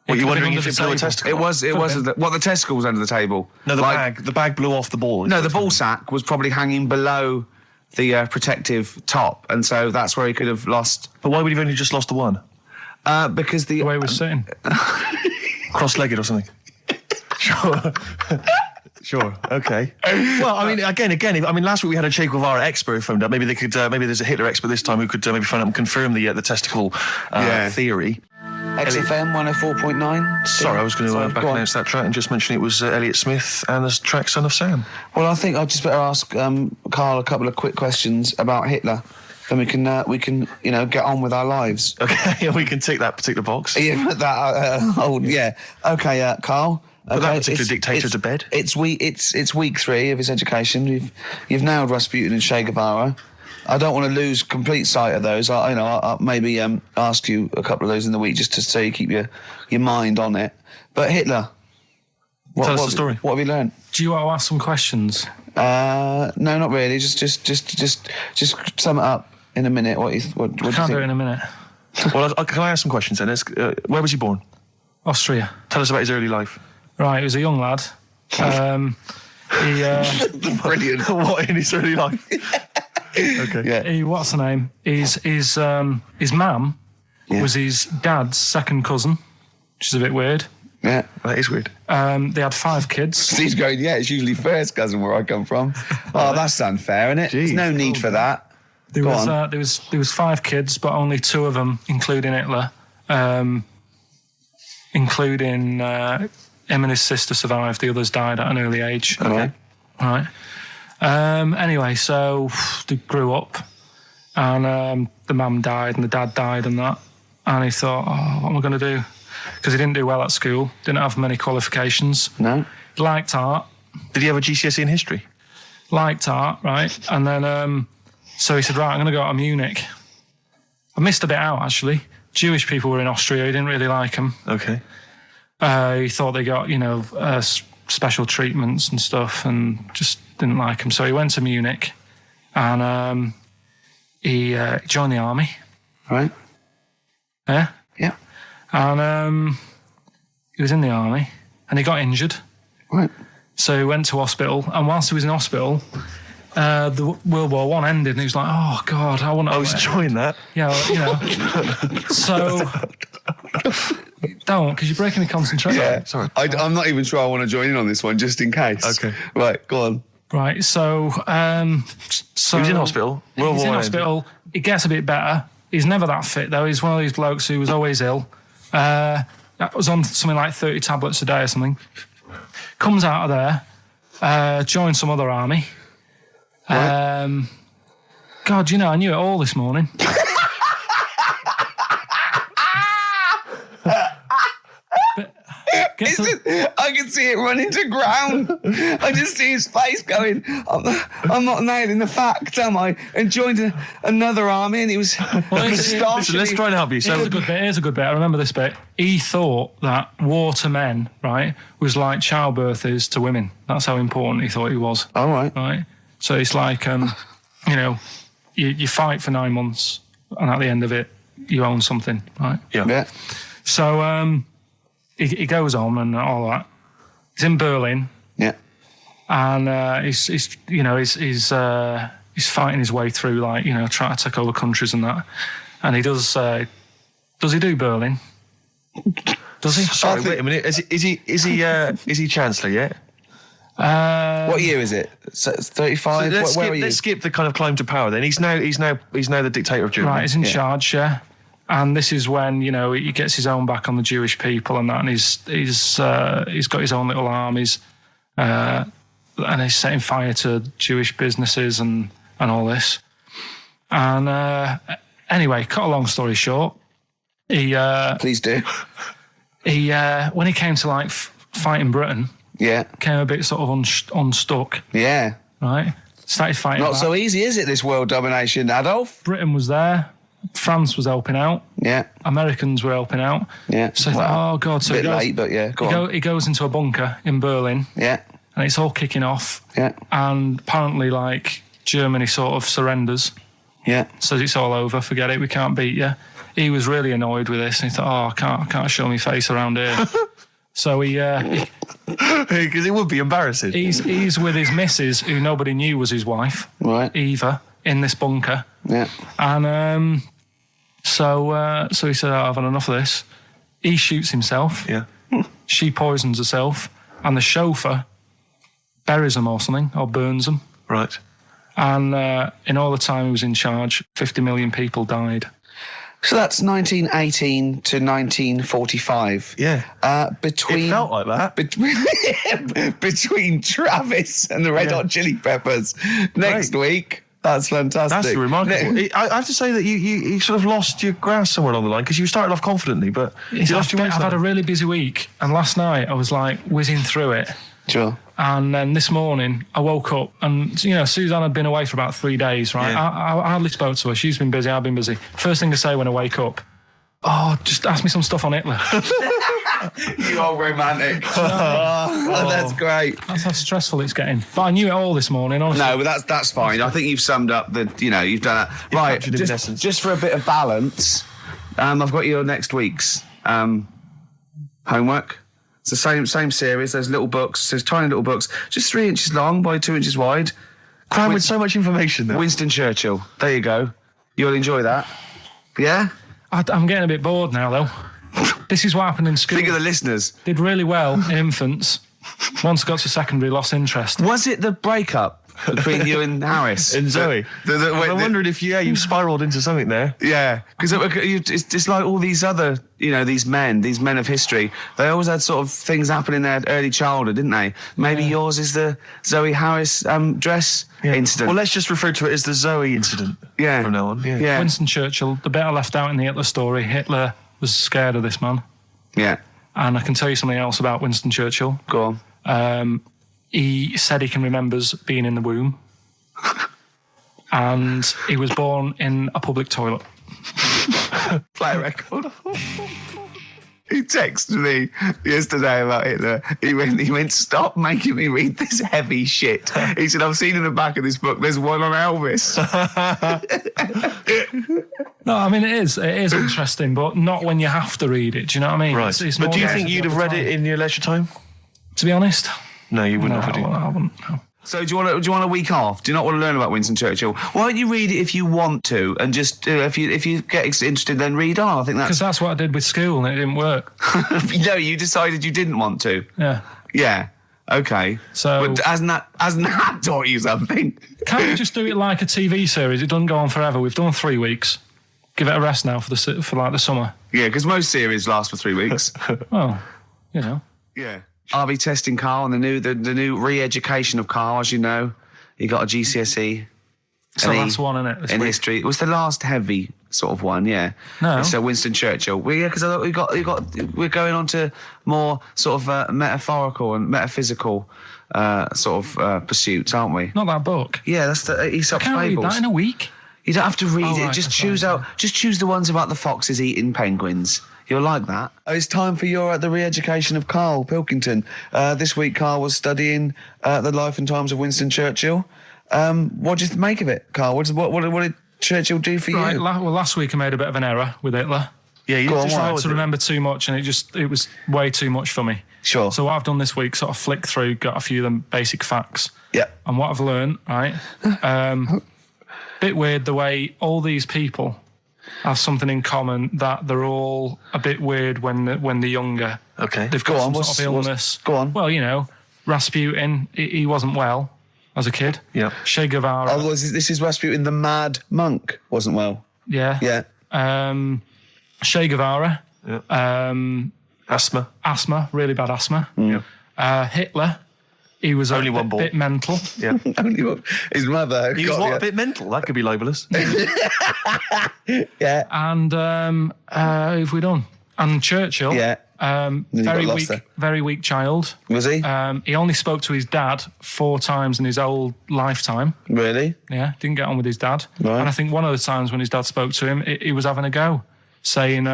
What, you're wondering under if the it blew a table. testicle? It was. The testicle was under the table. No, the bag blew off the ball. No, the ball sack was probably hanging below the protective top, and so that's where he could have lost. But why would he have only just lost the one? Because the way he was sitting. Cross-legged or something? Sure. Okay. Well, I mean, again. Last week we had a Che Guevara expert who phoned up. Maybe they could. Maybe there's a Hitler expert this time who could maybe phone up and confirm the testicle theory. XFM 104.9. Sorry, I was going to back announce that track and just mention it was Elliott Smith and the track "Son of Sam." Well, I think I'd just better ask Karl a couple of quick questions about Hitler. then we can get on with our lives. Okay, and we can tick that particular box. Yeah, yeah. Okay, Karl. Put that particular dictator to bed. It's week 3 of his education. You've nailed Rasputin and Che Guevara. I don't want to lose complete sight of those. I'll maybe ask you a couple of those in the week just to so you keep your mind on it. But Hitler. Tell us the story. What have you learned? Do you want to ask some questions? No, not really. Just sum it up in a minute. What do you Can't do it in a minute. Well, can I ask some questions then? Where was he born? Austria. Tell us about his early life. Right, he was a young lad. Brilliant. What in his early life? Okay. Yeah. What's the name? His mum was his dad's second cousin, which is a bit weird. Yeah. That is weird. They had 5 kids. He's going, yeah, it's usually first cousin where I come from. Oh, that's unfair, isn't it? Jeez. There's no need for that. There was 5 kids, but only 2 of them, including Hitler, including him and his sister survived. The others died at an early age. Okay. Right. Anyway, so they grew up, and the mum died and the dad died and that, and he thought, what am I going to do? Because he didn't do well at school, didn't have many qualifications. No. He liked art. Did he have a GCSE in history? Liked art, right? And then, so he said, right, I'm going to go to Munich. I missed a bit out, actually. Jewish people were in Austria. He didn't really like them. Okay. He thought they got, special treatments and stuff, and just didn't like them. So he went to Munich, and he joined the army. Right. Yeah? Yeah. And he was in the army, and he got injured. Right. So he went to hospital, and whilst he was in hospital, the World War I ended, and he was like, oh, God, I want to... I was enjoying that. Yeah, so... Don't, because you're breaking the concentration. Yeah. Sorry. I'm not even sure I want to join in on this one, just in case. Okay. Right, go on. Right, so... He was in hospital. World He's War in I hospital. It gets a bit better. He's never that fit, though. He's one of these blokes who was always ill. That was on something like 30 tablets a day or something. Comes out of there, joins some other army. Right. God, I knew it all this morning. I can see it running to ground. I just see his face going, I'm not nailing the fact, am I? And joined another army, and he was... Listen, let's try and help you. So Here's a good bit. I remember this bit. He thought that war to men, right, was like childbirth is to women. That's how important he thought he was. All right. Right? So it's like, you fight for 9 months, and at the end of it, you own something, right? Yeah. So he goes on and all that. He's in Berlin. Yeah. And he's fighting his way through, trying to take over countries and that. And he does he do Berlin? Does he? sorry, wait a minute. Is he Chancellor yet? What year is it? 35? Where are you? Let's skip the kind of climb to power then. He's now the dictator of Germany. Right, he's in charge, yeah. And this is when, he gets his own back on the Jewish people and that, and he's got his own little armies, and he's setting fire to Jewish businesses and all this. And anyway, cut a long story short, Please do. When he came to fight in Britain, Yeah. came a bit sort of unstuck, Yeah. right? Started fighting Not back. so easy, is it, this world domination, Adolf? Britain was there. France was helping out. Yeah. Americans were helping out. Yeah. So I thought, oh, God. So a bit late, but yeah, go on. he goes into a bunker in Berlin, Yeah. and it's all kicking off. Yeah. And apparently, Germany sort of surrenders. Yeah. Says it's all over, forget it, we can't beat you. He was really annoyed with this, and he thought, I can't show my face around here. So Because it would be embarrassing. he's with his missus, who nobody knew was his wife, Right. Eva, in this bunker. Yeah. And so he said, I've had enough of this. He shoots himself. Yeah. She poisons herself, and the chauffeur buries him or something, or burns him. Right. And in all the time he was in charge, 50 million people died. So that's 1918 to 1945. Yeah. Between It felt like that. Between Travis and the Red Hot Chili Peppers. Next week, That's fantastic. That's remarkable. I have to say that you sort of lost your grasp somewhere along the line because you started off confidently, but you lost your I've had a really busy week, and last night I was like whizzing through it. Sure. And then this morning I woke up, and Suzanne had been away for about 3 days, right? Yeah. I hardly spoke to her. She's been busy, I've been busy. First thing to say when I wake up, just ask me some stuff on Hitler. You are romantic. Oh, that's great. That's how stressful it's getting. But I knew it all this morning, honestly. No, but that's fine. I think you've summed up you've done that. Right, captured it in essence. just for a bit of balance, I've got your next week's homework. It's the same series. There's little books. There's tiny little books, just 3 inches long by 2 inches wide. Crammed with so much information, though. Winston Churchill. There you go. You'll enjoy that. Yeah? I'm getting a bit bored now, though. This is what happened in school. Think of the listeners. Did really well in infants. Once I got to secondary, lost interest. Was it the breakup between you and Harris? And Zoe. I'm wondering if you spiralled into something there. Yeah, because it's like all these other, these men of history. They always had sort of things happen in their early childhood, didn't they? Maybe yours is the Zoe Harris dress incident. Well, let's just refer to it as the Zoe incident. Yeah. From now on. Yeah. Winston Churchill, the bit I left out in the Hitler story, Hitler was scared of this man. Yeah. And I can tell you something else about Winston Churchill. Go on. He said he can remember being in the womb. And he was born in a public toilet. Play a record. He texted me yesterday about Hitler. He went, stop making me read this heavy shit. He said, I've seen in the back of this book, there's one on Elvis. No, I mean, it is interesting, but not when you have to read it. Do you know what I mean? Right. It's but more do you nice think at you'd the have read time. it in your leisure time? To be honest, No, you wouldn't have. I wouldn't. No. So do you want a week off? Do you not want to learn about Winston Churchill? Why don't you read it if you want to, and just if you get interested, then read on. I think Because that's what I did with school, and it didn't work. No, you decided you didn't want to. Yeah. Yeah. Okay. So- but hasn't that taught you something? Can't we just do it like a TV series? It doesn't go on forever. We've done 3 weeks. Give it a rest now for the summer. Yeah, because most series last for 3 weeks. Well, Yeah. I'll be testing Karl on the new re-education of Karl, as you know. He got a GCSE. It's the last one, isn't it? In history. It was the last heavy sort of one, yeah. No. So Winston Churchill. Well, yeah, because we're going on to more sort of metaphorical and metaphysical pursuits, aren't we? Not that book. Yeah, that's the Aesop's Can't read Fables. that in a week. You don't have to read it. Right, Just that's right. choose the ones about the foxes eating penguins. You'll like that. It's time for the re-education of Karl Pilkington. This week, Karl was studying the life and times of Winston Churchill. What do you make of it, Karl? What did Churchill do for Right. you? Last week I made a bit of an error with Hitler. Yeah, you Go on, just what? Tried to remember too much, and it was way too much for me. Sure. So what I've done this week, sort of flicked through, got a few of them basic facts. Yeah. And what I've learned, right? Bit weird the way all these people have something in common, that they're all a bit weird when they're younger. Okay. They've got some sort of illness. Go on. Well, Rasputin, he wasn't well as a kid. Yeah. Che Guevara. Oh, this is Rasputin, the mad monk, wasn't well. Yeah. Yeah. Che Guevara. Yeah. Asthma, really bad asthma. Yeah. Hitler, he was Only one ball. bit mental. Yeah. Only his mother. He was a bit mental. That could be libelous. Yeah. And who have we done? And Churchill. Yeah. you got Very lost weak, there. very weak child. Was he? He only spoke to his dad 4 times in his whole lifetime. Really? Yeah, didn't get on with his dad. Right. And I think one of the times when his dad spoke to him, he was having a go, saying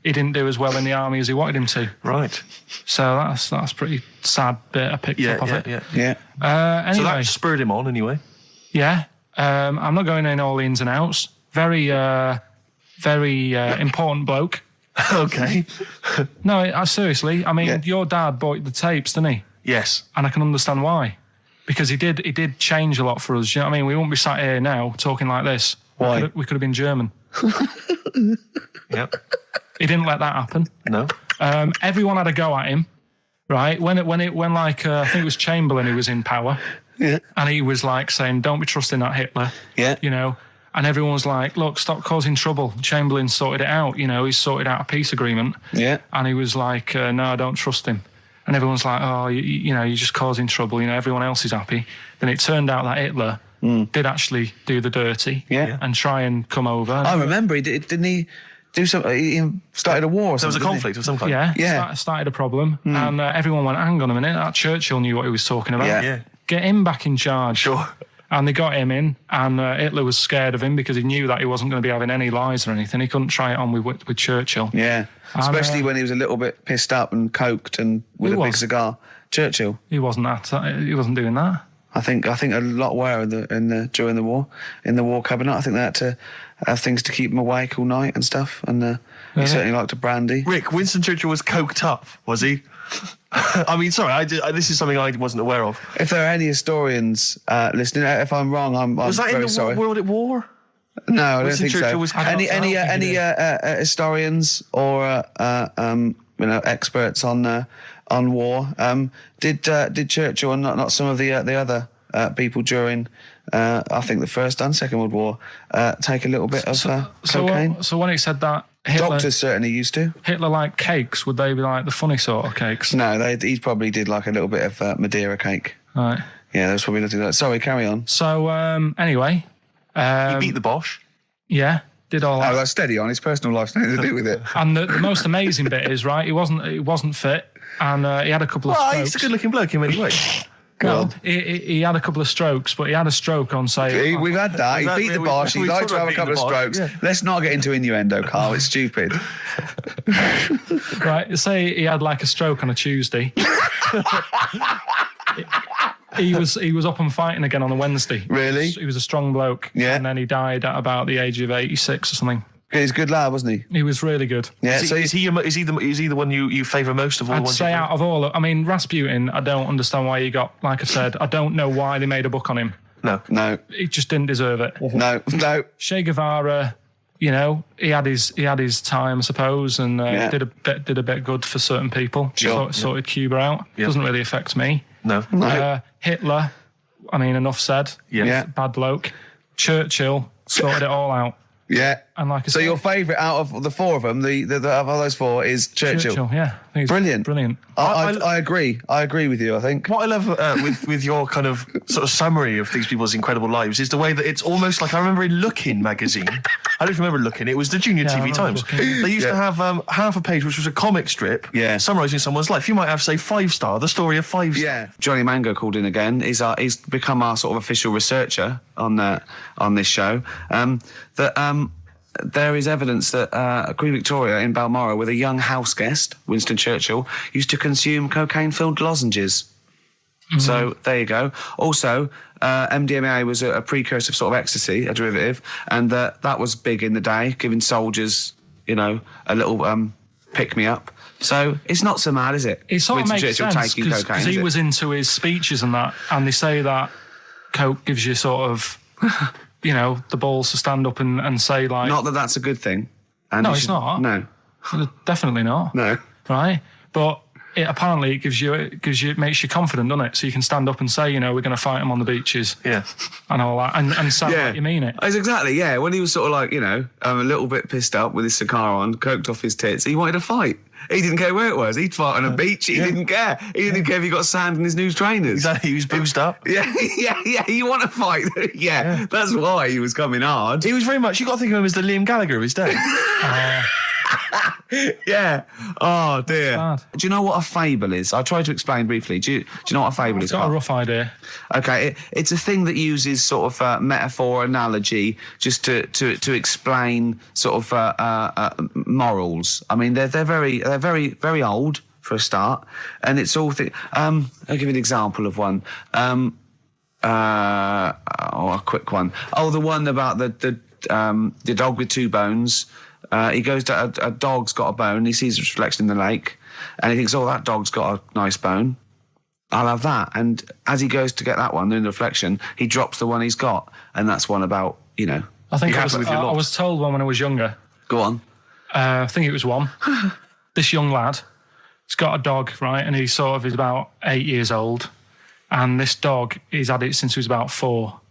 he didn't do as well in the army as he wanted him to. Right. So that's pretty sad bit I picked up of it. Yeah. Anyway, So that spurred him on anyway. yeah. I'm not going in all the ins and outs. Very important bloke. Okay. No, seriously. I mean, Yeah. your dad bought the tapes, didn't he? Yes. And I can understand why. Because he did change a lot for us. You know what I mean? We wouldn't be sat here now talking like this. Why? We could have been German. Yep. He didn't let that happen. No. Everyone had a go at him, right? When I think it was Chamberlain who was in power, Yeah. and he was like saying, "Don't be trusting that Hitler," Yeah. you know. And everyone was like, "Look, stop causing trouble." Chamberlain sorted it out, you know. He sorted out a peace agreement, Yeah. and he was like, "No, I don't trust him." And everyone's like, "Oh, you're just causing trouble." You know, everyone else is happy. Then it turned out that Hitler did actually do the dirty and try and come over. I remember didn't he do something? He started a war or There was something. a conflict of some kind. Yeah. Started a problem. And everyone went, hang on a minute, that Churchill knew what he was talking about. Yeah. Get him back in charge. Sure. And they got him in, and Hitler was scared of him because he knew that he wasn't going to be having any lies or anything. He couldn't try it on with Churchill. Yeah, especially when he was a little bit pissed up and coked and with a big cigar. Churchill. He wasn't doing that. I think a lot were during the war, in the war cabinet. I think they had to have things to keep him awake all night and stuff. And he certainly liked a brandy. Rick, Winston Churchill was coked up, was he? I mean, sorry, this is something I wasn't aware of. If there are any historians listening, if I'm wrong, I'm Was that very in the sorry. World at War? No, I don't Winston think Churchill so. was Any historians or experts on war did Churchill and not some of the other people during I think the First and Second World War take a little bit of cocaine? So when he said that, Doctors certainly used to. Hitler liked cakes. Would they be like the funny sort of cakes? No, he probably did like a little bit of Madeira cake. Right. Yeah, that's probably nothing like that. Sorry, carry on. So anyway, He beat the Bosch. yeah, did all that. Oh, that's steady on. His personal life's nothing to do with it. And the most amazing bit is, right, he wasn't fit, and he had a couple of Well, strokes. he's a good-looking bloke in many ways. Well, he had a couple of strokes, but he had a stroke on, say... We've had that. He beat the Bosch. He we liked talked to have about a couple of beating the strokes. Bosch, yeah. Let's not get into innuendo, Carl. It's stupid. Right, say he had like a stroke on a Tuesday. He was up and fighting again on a Wednesday. Really? He was a strong bloke. Yeah. And then he died at about the age of 86 or something. He's a good lad, wasn't he? He was really good. Yeah. Is he the one you favour most of all? the I'd ones say you've out of all... I mean, Rasputin, I don't understand why he got... Like I said, I don't know why they made a book on him. No. He just didn't deserve it. No. Che Guevara, he had his time, I suppose, and did a bit good for certain people. Sure. Sorted Cuba out. Yeah. Doesn't really affect me. No. Hitler, I mean, enough said. Yeah. Bad bloke. Churchill sorted it all out. Yeah. And like I So said, your favourite out of the four of them, the of all those four, is Churchill. yeah. I think he's Brilliant. Brilliant. I agree. I agree with you, I think. What I love with your kind of sort of summary of these people's incredible lives is the way that it's almost like I remember in Lookin' magazine. I don't remember Lookin'. It was the Junior I TV remember Times. Lookin'. They used to have half a page, which was a comic strip, summarising someone's life. You might have, say, 5 Star, the story of 5 Star. Yeah. Johnny Mango called in again. He's become our sort of official researcher on this show. There is evidence that Queen Victoria in Balmoral, with a young house guest, Winston Churchill, used to consume cocaine-filled lozenges. Mm-hmm. So there you go. Also, MDMA was a precursor of sort of ecstasy, a derivative, and that was big in the day, giving soldiers, a little pick-me-up. So it's not so mad, is it? It sort of Winston makes Churchill sense taking cocaine, because is he it? was into his speeches and that, and they say that coke gives you sort of, the balls to stand up and say like... Not that that's a good thing. And No, you it's should- not. No. Definitely not. No. Right? But apparently it makes you confident, doesn't it? So you can stand up and say, we're going to fight them on the beaches. Yeah. And all that, and sound like you mean it. It's exactly, yeah. When he was sort of like, a little bit pissed up with his cigar on, coked off his tits, he wanted to fight. He didn't care where it was. He'd fight on a beach. He didn't care. He didn't care if he got sand in his new trainers. Exactly. He was boozed up. Yeah. You want to fight? yeah, that's why he was coming hard. He was very much... You've got to think of him as the Liam Gallagher of his day. Yeah. Oh, dear. Bad. Do you know what a fable is? I tried to explain briefly. Do you know what a fable is? I've got a Carl? rough idea. Okay, it's a thing that uses sort of metaphor, analogy, just to explain sort of morals. I mean, they're very very old for a start, and it's all. I'll give you an example of one. A quick one. Oh, the one about the dog with 2 bones. He goes to a dog's got a bone. He sees its reflection in the lake, and he thinks, "Oh, that dog's got a nice bone. I'll have that." And as he goes to get that one in the reflection, he drops the one he's got, and that's one about I think You I have it with your lot. was told one when I was younger. Go on. I think it was one. This young lad, he's got a dog, right, and he's about 8 years old, and this dog, he's had it since he was about 4,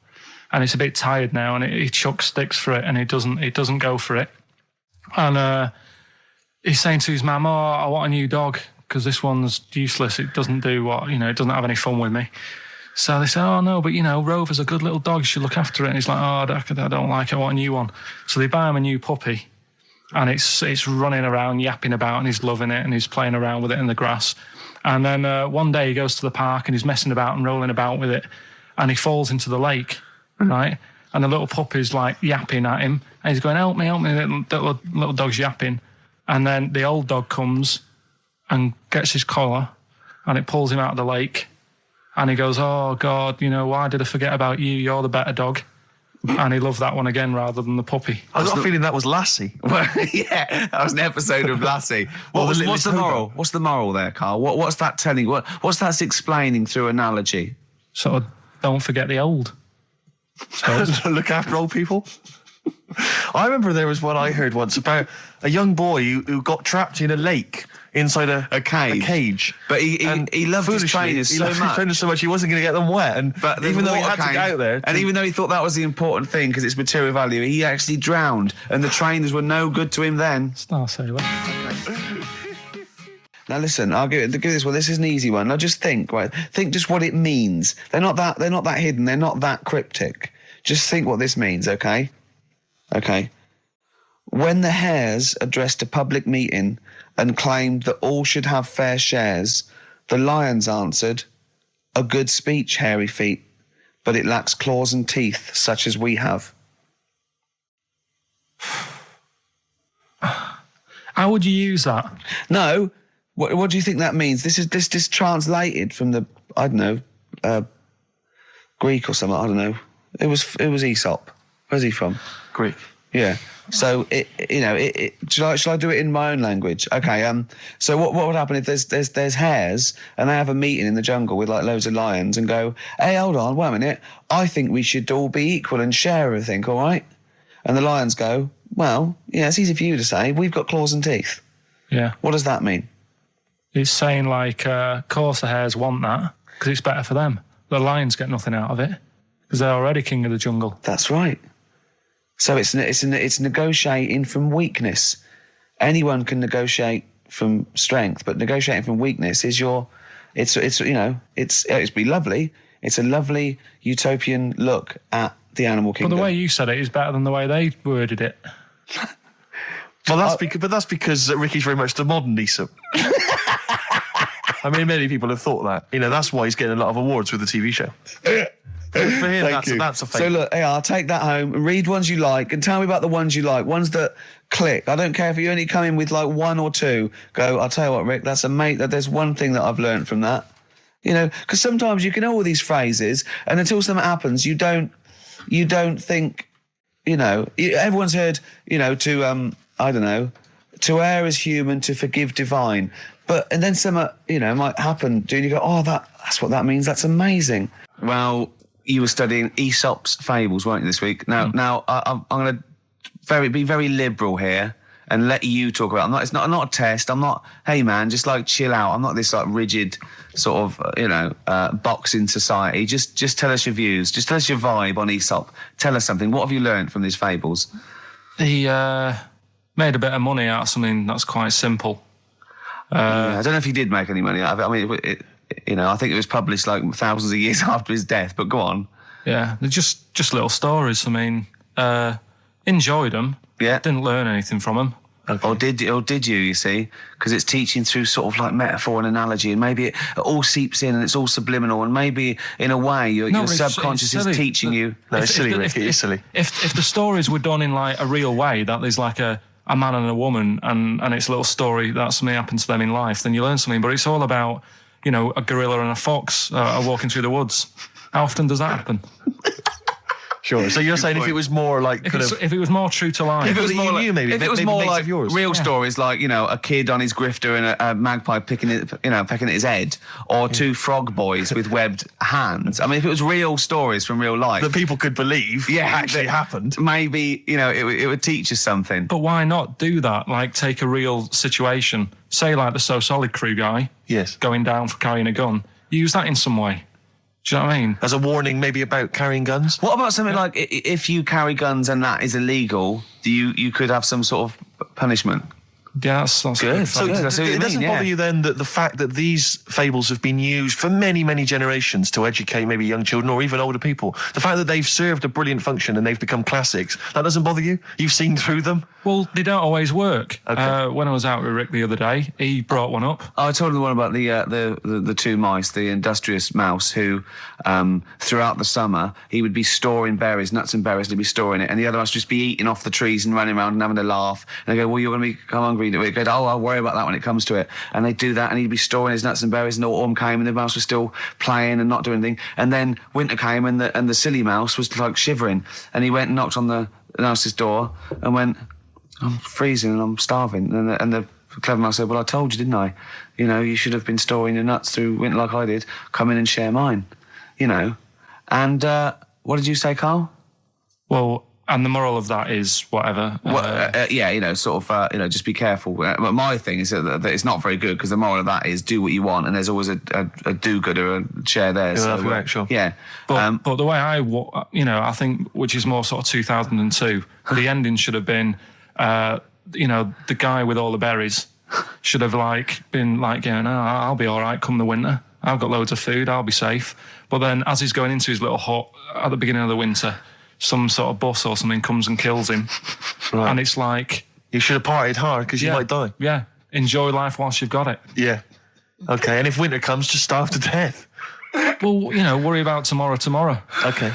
and it's a bit tired now, and he chucks sticks for it, and it doesn't go for it, and he's saying to his mum, "Oh, I want a new dog because this one's useless. It doesn't do what it doesn't have any fun with me." So they say, oh no, but Rover's a good little dog, you should look after it. And he's like, oh, I don't like it, I want a new one. So they buy him a new puppy, and it's running around, yapping about, and he's loving it, and he's playing around with it in the grass. And then one day he goes to the park and he's messing about and rolling about with it, and he falls into the lake, right? And the little puppy's like yapping at him, and he's going, help me, little dog's yapping. And then the old dog comes and gets his collar, and it pulls him out of the lake. And he goes, oh, God, why did I forget about you? You're the better dog. And he loved that one again rather than the puppy. I got a feeling that was Lassie. Well, yeah, that was an episode of Lassie. What's the moral? What's the moral there, Karl? What's that telling? What's that explaining through analogy? Sort of, don't forget the old. Look after old people. I remember there was one I heard once about a young boy who got trapped in a lake inside a cage. But he loved his trainers so much. His trainers so much he wasn't going to get them wet. But even though he had to get out there, and even though he thought that was the important thing because it's material value, he actually drowned, and the trainers were no good to him then. Star Sailor. Now listen, I'll give this one. This is an easy one. Now just think just what it means. They're not that hidden. They're not that cryptic. Just think what this means, okay? Okay. When the hares addressed a public meeting and claimed that all should have fair shares, the lions answered, a good speech, hairy feet, but it lacks claws and teeth such as we have. How would you use that? No. What do you think that means? This is translated from the, I don't know, Greek or something, I don't know. It was Aesop. Where's he from? Greek. Yeah. So shall I do it in my own language? Okay. So what would happen if there's hares and they have a meeting in the jungle with like loads of lions and go, hey, hold on, wait a minute. I think we should all be equal and share everything, all right? And the lions go, well, yeah, it's easy for you to say. We've got claws and teeth. Yeah. What does that mean? It's saying like, of course the hares want that because it's better for them. The lions get nothing out of it because they're already king of the jungle. That's right. So it's negotiating from weakness. Anyone can negotiate from strength, but negotiating from weakness is it'd be lovely. It's a lovely utopian look at the animal kingdom. But the way you said it is better than the way they worded it. Well, that's because Ricky's very much the modern Aesop. I mean, many people have thought that. That's why he's getting a lot of awards with the TV show. For him, that's a fake. So look, I'll take that home and read ones you like and tell me about the ones you like, ones that click. I don't care if you only come in with like one or two. Go, I'll tell you what, Rick, there's one thing that I've learned from that. Because sometimes you can know all these phrases and until something happens, you don't think, everyone's heard, to, I don't know, to err is human, to forgive divine. And then something, might happen. And you go, oh, that's what that means. That's amazing. Well, you were studying Aesop's fables, weren't you, this week? Now, I'm going to be very liberal here and let you talk about it. It's not a test. I'm not, hey, man, just like chill out. I'm not this like rigid sort of, box in society. Just tell us your views. Just tell us your vibe on Aesop. Tell us something. What have you learned from these fables? He made a bit of money out of something that's quite simple. I don't know if he did make any money out of it. I mean, I think it was published like thousands of years after his death, but go on. Yeah, they're just little stories. I mean, enjoyed them. Yeah. Didn't learn anything from them. Okay. Or did you see? Because it's teaching through sort of like metaphor and analogy, and maybe it all seeps in and it's all subliminal, and maybe in a way your subconscious is teaching you. No, it's silly, Ricky, it's silly. If the stories were done in like a real way, that there's like a man and a woman, and it's a little story that something happened to them in life, then you learn something. But it's all about, a gorilla and a fox are walking through the woods. How often does that happen? Sure. So you're saying if it was more like if it was more true to life, if it was more like, maybe, if it was more like real stories, like a kid on his grifter and a magpie pecking at his head, or two frog boys with webbed hands. I mean, if it was real stories from real life that people could believe, actually happened, maybe it would teach us something. But why not do that? Like take a real situation, say like the So Solid Crew guy, going down for carrying a gun. Use that in some way. Do you know what I mean? As a warning, maybe about carrying guns? What about something like if you carry guns and that is illegal, you could have some sort of punishment? Yeah, that's Good. So Good, I see what you it doesn't mean, bother yeah. you then that the fact that these fables have been used for many, many generations to educate maybe young children or even older people, the fact that they've served a brilliant function and they've become classics, that doesn't bother you? You've seen through them? Well, they don't always work. Okay. When I was out with Rick the other day, he brought one up. I told him the one about the two mice, the industrious mouse, who throughout the summer he would be storing berries, nuts and berries, and he'd be storing it, and the other mice would just be eating off the trees and running around and having a laugh. And they go, "Well, you're going to become hungry." And he'd go, "Oh, I'll worry about that when it comes to it." And they'd do that, and he'd be storing his nuts and berries, and autumn came, and the mouse was still playing and not doing anything. And then winter came, and the silly mouse was like shivering, and he went and knocked on the mouse's door and went, "I'm freezing and I'm starving." And the clever mouse said, "Well, I told you, didn't I? You know, you should have been storing your nuts through winter like I did. Come in and share mine." You know. And what did you say, Karl? Well, and the moral of that is whatever. Yeah, you know, sort of, you know, just be careful. But my thing is that it's not very good, because the moral of that is do what you want, and there's always a do-gooder, a share there. Yeah, sure. Yeah. But the way I think, which is more sort of 2002, the ending should have been, the guy with all the berries should have been going, "Oh, I'll be all right come the winter. I've got loads of food. I'll be safe." But then, as he's going into his little hut at the beginning of the winter, some sort of bus or something comes and kills him, Right. and it's like, You should have partied hard because you might die. yeah, enjoy life whilst you've got it. Yeah. Okay, and if winter comes, just starve to death. Well, worry about tomorrow. Okay.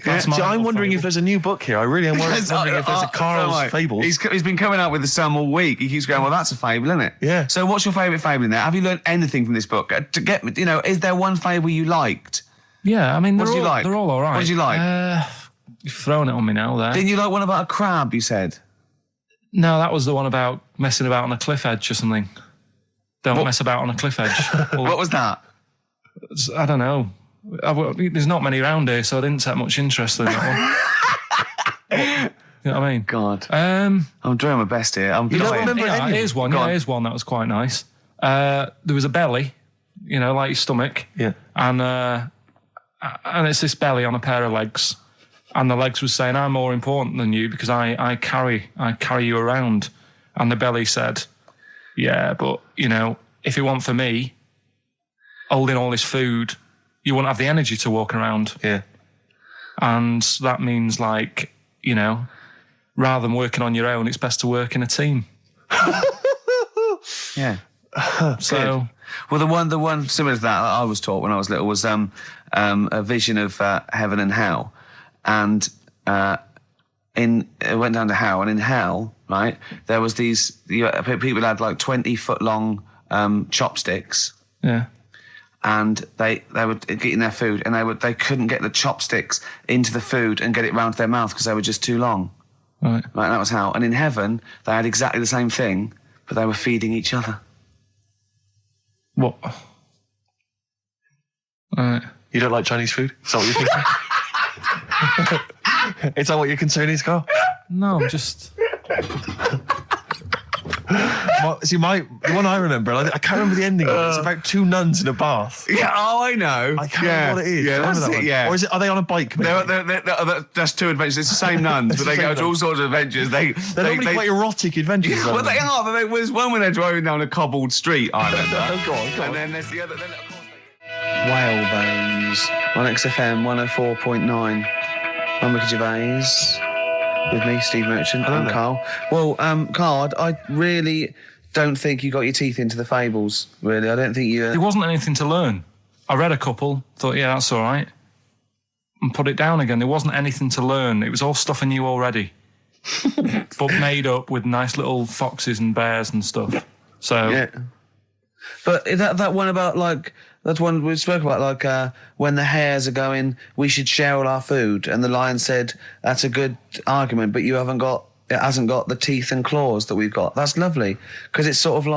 That's my See, I'm little wondering fable. if there's a new book here. I really am wondering if there's a Karl's Right. Fables. He's been coming out with the sum all week. He keeps going, "Well, that's a fable, isn't it?" Yeah. So what's your favourite fable in there? Have you learned anything from this book? Is there one fable you liked? Yeah, I mean, What did you like? they're all right. What did you like? You've thrown it on me now there. Didn't you like one about a crab, you said? No, that was the one about messing about on a cliff edge or something. Don't mess about on a cliff edge. Well, What was that? I don't know. There's not many around here, so I didn't take much interest in that one. You know what I mean? God. Um, I'm doing my best here. I'm don't trying. remember any? here's one. Go Yeah, on. here's one that was quite nice. There was a belly, like your stomach. Yeah. And it's this belly on a pair of legs, and the legs was saying, "I'm more important than you because I carry you around." And the belly said, "Yeah, but if it weren't for me holding all this food, you wouldn't have the energy to walk around." Yeah. And that means rather than working on your own, it's best to work in a team. Yeah. So, Well, the one similar to that I was taught when I was little was a vision of heaven and hell, and it went down to hell, and in hell, right, there was these people had like 20-foot long chopsticks, yeah. and they were eating their food, and they couldn't get the chopsticks into the food and get it round to their mouth because they were just too long. Right. Right, that was hell. And in heaven, they had exactly the same thing, but they were feeding each other. What? Right. You don't like Chinese food? Is that what you're thinking? Is that what your concern is, Karl? No, I'm just... Well, see, the one I remember, I can't remember the ending of it. It's about two nuns in a bath. Yeah, I know. I can't remember what it is. Yeah, Do you remember that's that it, one? yeah. Or are they on a bike? Maybe? That's two adventures. It's the same nuns, but they go to all sorts of adventures. They're normally quite erotic adventures. Well, they are, but there's one when they're driving down a cobbled street, I remember. Oh, go on. And then there's the other... Then, of course, Whalebones on XFM 104.9. I'm Ricky Gervais. With me, Steve Merchant, Hello and there. Karl. Well, Karl, I really don't think you got your teeth into the fables, really. I don't think you... There wasn't anything to learn. I read a couple, thought, yeah, that's all right, and put it down again. There wasn't anything to learn. It was all stuff I knew already, but made up with nice little foxes and bears and stuff. So, Yeah. But that one about, that one we spoke about, when the hares are going, we should share all our food, and the lion said, that's a good argument, but it hasn't got the teeth and claws that we've got. That's lovely, because it's sort of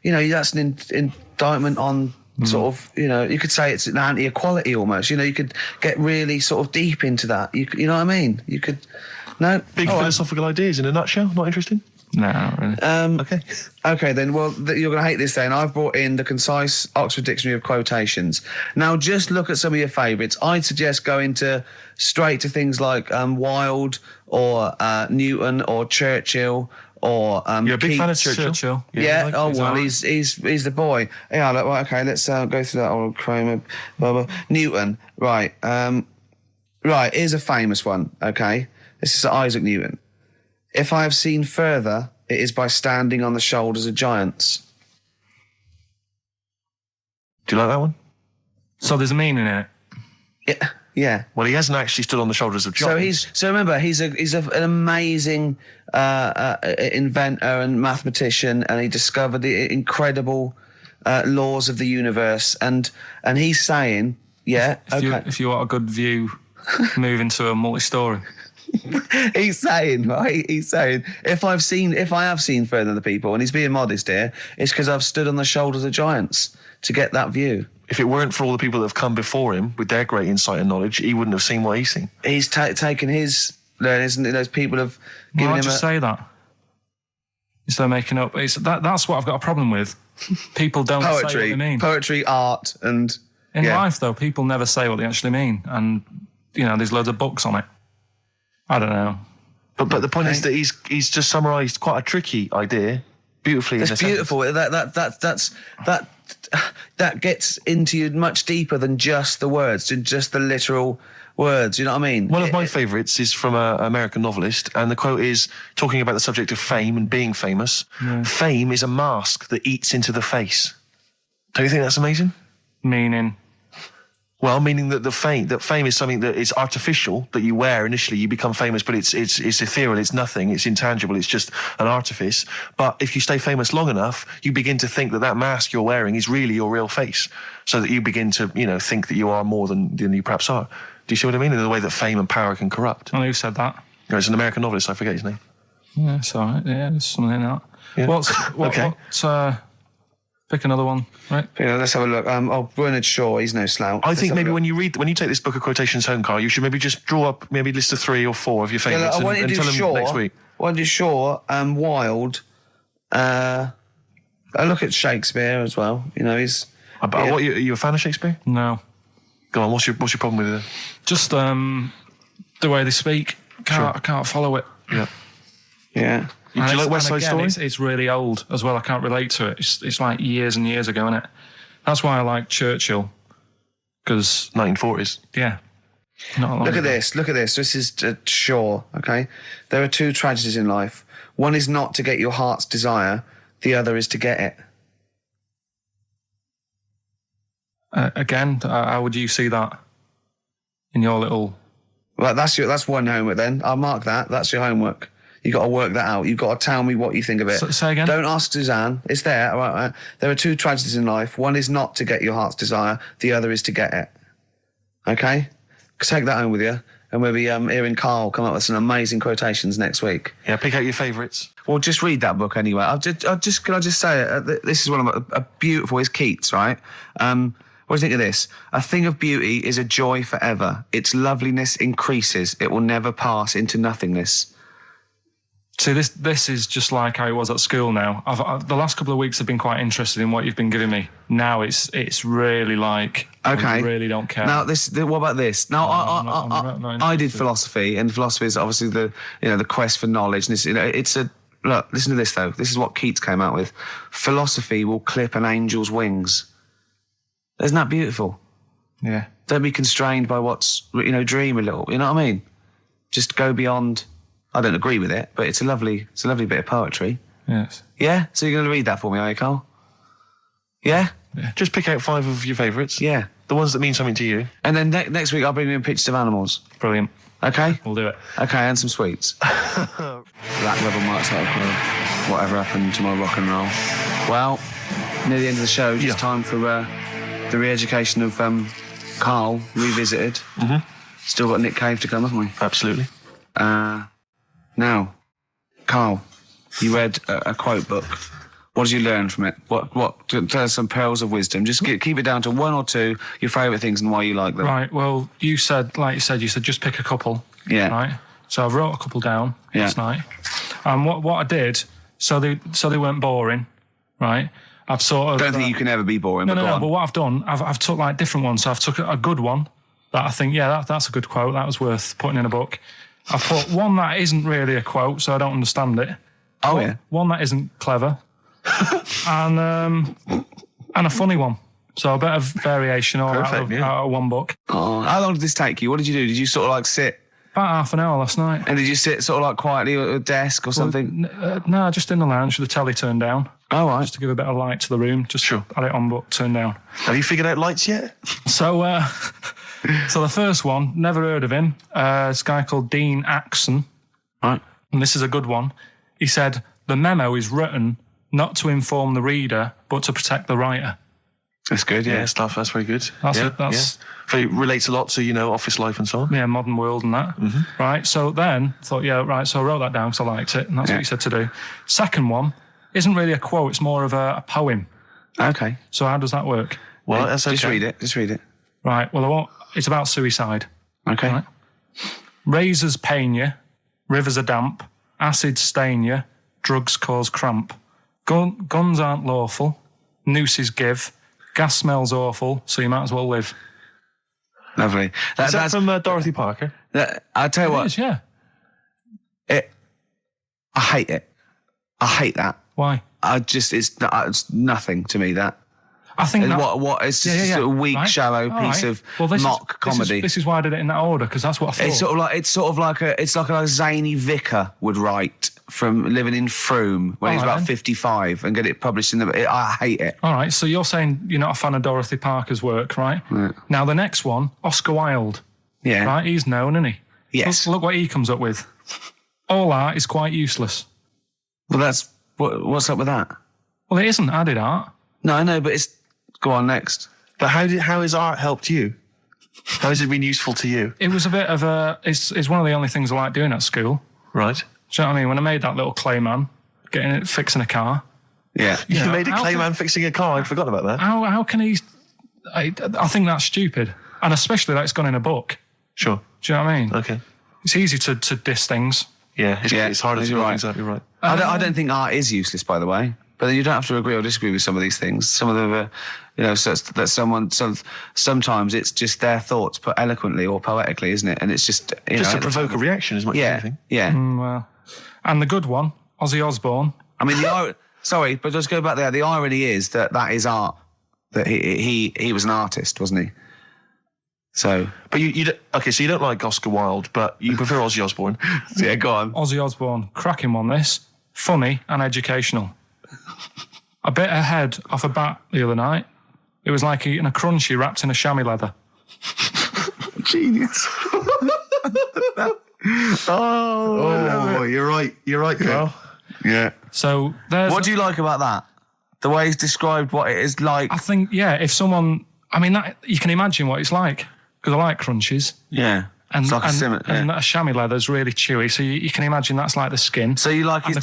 that's an indictment on sort of, you could say it's an anti-equality almost. You could get really sort of deep into that. You know what I mean? You could... No? Big All right. philosophical ideas in a nutshell. Not interesting? No, not really. Okay. Okay, then. Well, you're going to hate this then. I've brought in the concise Oxford Dictionary of quotations. Now, just look at some of your favourites. I'd suggest going straight to things like Wilde or Newton or Churchill or You're a big Keats. fan of Churchill? Yeah. you like it? He's the boy. Yeah. Okay. Let's go through that old Kramer. Newton. Right. Right. Here's a famous one. Okay. This is Isaac Newton. If I have seen further, it is by standing on the shoulders of giants. Do you like that one? So there's a meaning in it. Yeah. Well, he hasn't actually stood on the shoulders of giants. So remember, he's an amazing inventor and mathematician, and he discovered the incredible laws of the universe. And he's saying, If you want a good view, move into a multi-story. He's saying, if I have seen further than the people, and he's being modest here, it's because I've stood on the shoulders of giants to get that view. If it weren't for all the people that have come before him with their great insight and knowledge, he wouldn't have seen what he's seen. He's taken his learning, isn't it? Those people have given Why him just say that? Instead of making up, that's what I've got a problem with. People don't say what they mean. Poetry, art, and in life though, people never say what they actually mean, and there's loads of books on it. I don't know. But the point is that he's just summarised quite a tricky idea beautifully. It's beautiful. That gets into you much deeper than just the words, just the literal words. You know what I mean? One of my favourites is from an American novelist, and the quote is talking about the subject of fame and being famous. Yeah. Fame is a mask that eats into the face. Don't you think that's amazing? Meaning? Well, meaning that fame is something that is artificial, that you wear initially, you become famous, but it's ethereal, it's nothing, it's intangible, it's just an artifice. But if you stay famous long enough, you begin to think that mask you're wearing is really your real face, so that you begin to, think that you are more than you perhaps are. Do you see what I mean? In the way that fame and power can corrupt. I know who said that. It's an American novelist, I forget his name. Yeah, it's all right. Yeah, there's something in that. Yeah. Okay. Pick another one, right? Let's have a look. Bernard Shaw, he's no slouch. I think maybe when you take this book of quotations home, Karl, you should maybe just draw up maybe a list of 3 or 4 of your favourites and tell them next week. I want to do Shaw and Wilde. I look at Shakespeare as well. He's. Are you a fan of Shakespeare? No. Go on. What's your problem with it? Just the way they speak. I can't follow it. Yeah. Yeah. Do you like West Side Story? It's really old as well. I can't relate to it. It's like years and years ago, isn't it? That's why I like Churchill. Because 1940s. Yeah. Look at this. This is Shaw, okay? There are 2 tragedies in life. One is not to get your heart's desire. The other is to get it. Again, how would you see that in your little... Well, that's one homework then. I'll mark that. That's your homework. You've got to work that out. You've got to tell me what you think of it. Say again? Don't ask Suzanne. It's there. All right. There are 2 tragedies in life. One is not to get your heart's desire. The other is to get it. Okay? Take that home with you. And we'll be hearing Karl come up with some amazing quotations next week. Yeah, pick out your favourites. Well, just read that book anyway. Can I just say it? This is one of a beautiful... It's Keats, right? What do you think of this? A thing of beauty is a joy forever. Its loveliness increases. It will never pass into nothingness. See, this is just like how it was at school now. The last couple of weeks have been quite interested in what you've been giving me. Now it's really like, okay. I really don't care. Now, what about this? Now, I did philosophy, and philosophy is obviously the quest for knowledge. And look, listen to this though. This is what Keats came out with. Philosophy will clip an angel's wings. Isn't that beautiful? Yeah. Don't be constrained by what's, dream a little. You know what I mean? Just go beyond. I don't agree with it, but it's a lovely bit of poetry. Yes. Yeah? So you're going to read that for me, are you, Karl? Yeah? Just pick out 5 of your favourites. Yeah. The ones that mean something to you. And then next week I'll bring you in pictures of animals. Brilliant. Okay? We'll do it. Okay, and some sweets. Black Rebel Marks out of whatever happened to my rock and roll. Well, near the end of the show, just time for the re-education of Karl, revisited. Mm-hmm. Still got Nick Cave to come, haven't we? Absolutely. Now, Karl, you read a quote book. What did you learn from it? What? Tell us some pearls of wisdom. Just keep it down to 1 or 2, your favourite things and why you like them. Right, well, you said just pick a couple. Yeah. Right? So I wrote a couple down last night. And what I did so they weren't boring, right? I've sort of... Don't think you can ever be boring, No, but go on. but what I've done, I've took like different ones. So I've took a good one that I think, that's a good quote. That was worth putting in a book. I've put one that isn't really a quote, so I don't understand it. Oh, yeah. One that isn't clever. and a funny one. So a bit of variation all out of one book. Oh, how long did this take you? What did you do? Did you sort of like sit? About half an hour last night. And did you sit sort of like quietly at a desk or something? No, just in the lounge with the telly turned down. Oh, right. Just to give a bit of light to the room. Just had it on, but turned down. Have you figured out lights yet? So, so the first one, never heard of him. This guy called Dean Axon. Right. And this is a good one. He said, the memo is written not to inform the reader, but to protect the writer. That's good, yeah. Stuff. That's very good. That's Very relates a lot to office life and so on. Yeah, modern world and that. Mm-hmm. Right. So then I thought, so I wrote that down because I liked it, and that's what he said to do. Second one isn't really a quote; it's more of a poem. Okay. So how does that work? Well, that's okay. Just read it. Right. Well, it's about suicide. Okay. Right? Razors pain you, rivers are damp, acid stain you, drugs cause cramp. Guns aren't lawful, nooses give. Gas smells awful, so you might as well live. Lovely. Is that from Dorothy Parker? I'll tell you what. It is, yeah. I hate it. I hate that. Why? It's nothing to me, that. I think that... It's just a weak, shallow piece of mock comedy. This is why I did it in that order, because that's what I thought. It's like a zany vicar would write from living in Frome when he's about 55 and get it published in I hate it. All right, so you're saying you're not a fan of Dorothy Parker's work, right? Yeah. Now, the next one, Oscar Wilde. Yeah. Right, he's known, isn't he? Yes. Look what he comes up with. All art is quite useless. Well, that's... What's up with that? Well, it isn't added art. No, I know, but it's... Go on, next. But how has art helped you? How has it been useful to you? It was a bit of a... It's one of the only things I like doing at school. Right. Do you know what I mean? When I made that little clay man, fixing a car. Yeah. You made a clay man fixing a car? I'd forgotten about that. How can he... I think that's stupid. And especially that it's gone in a book. Sure. Do you know what I mean? Okay. It's easy to diss things. Yeah, it's harder to do things out. You're right. I don't think art is useless, by the way. But then you don't have to agree or disagree with some of these things. Some of them are, sometimes it's just their thoughts put eloquently or poetically, isn't it? And it's just, to provoke a reaction as much as anything. Yeah. Well, and the good one, Ozzy Osbourne. I mean, sorry, but just go back there. The irony is that is art. That he was an artist, wasn't he? So, but so you don't like Oscar Wilde, but you prefer Ozzy Osbourne. Yeah, go on. Ozzy Osbourne, cracking one. This funny and educational. I bit a head off a bat the other night. It was like eating a crunchy wrapped in a chamois leather. Genius. You're right, Karl. Yeah. So there's. What do you like about that? The way he's described what it is like. I think, if someone, you can imagine what it's like, because I like crunchies. Yeah. And it's like and a chamois leather is really chewy, so you can imagine that's like the skin. So you like his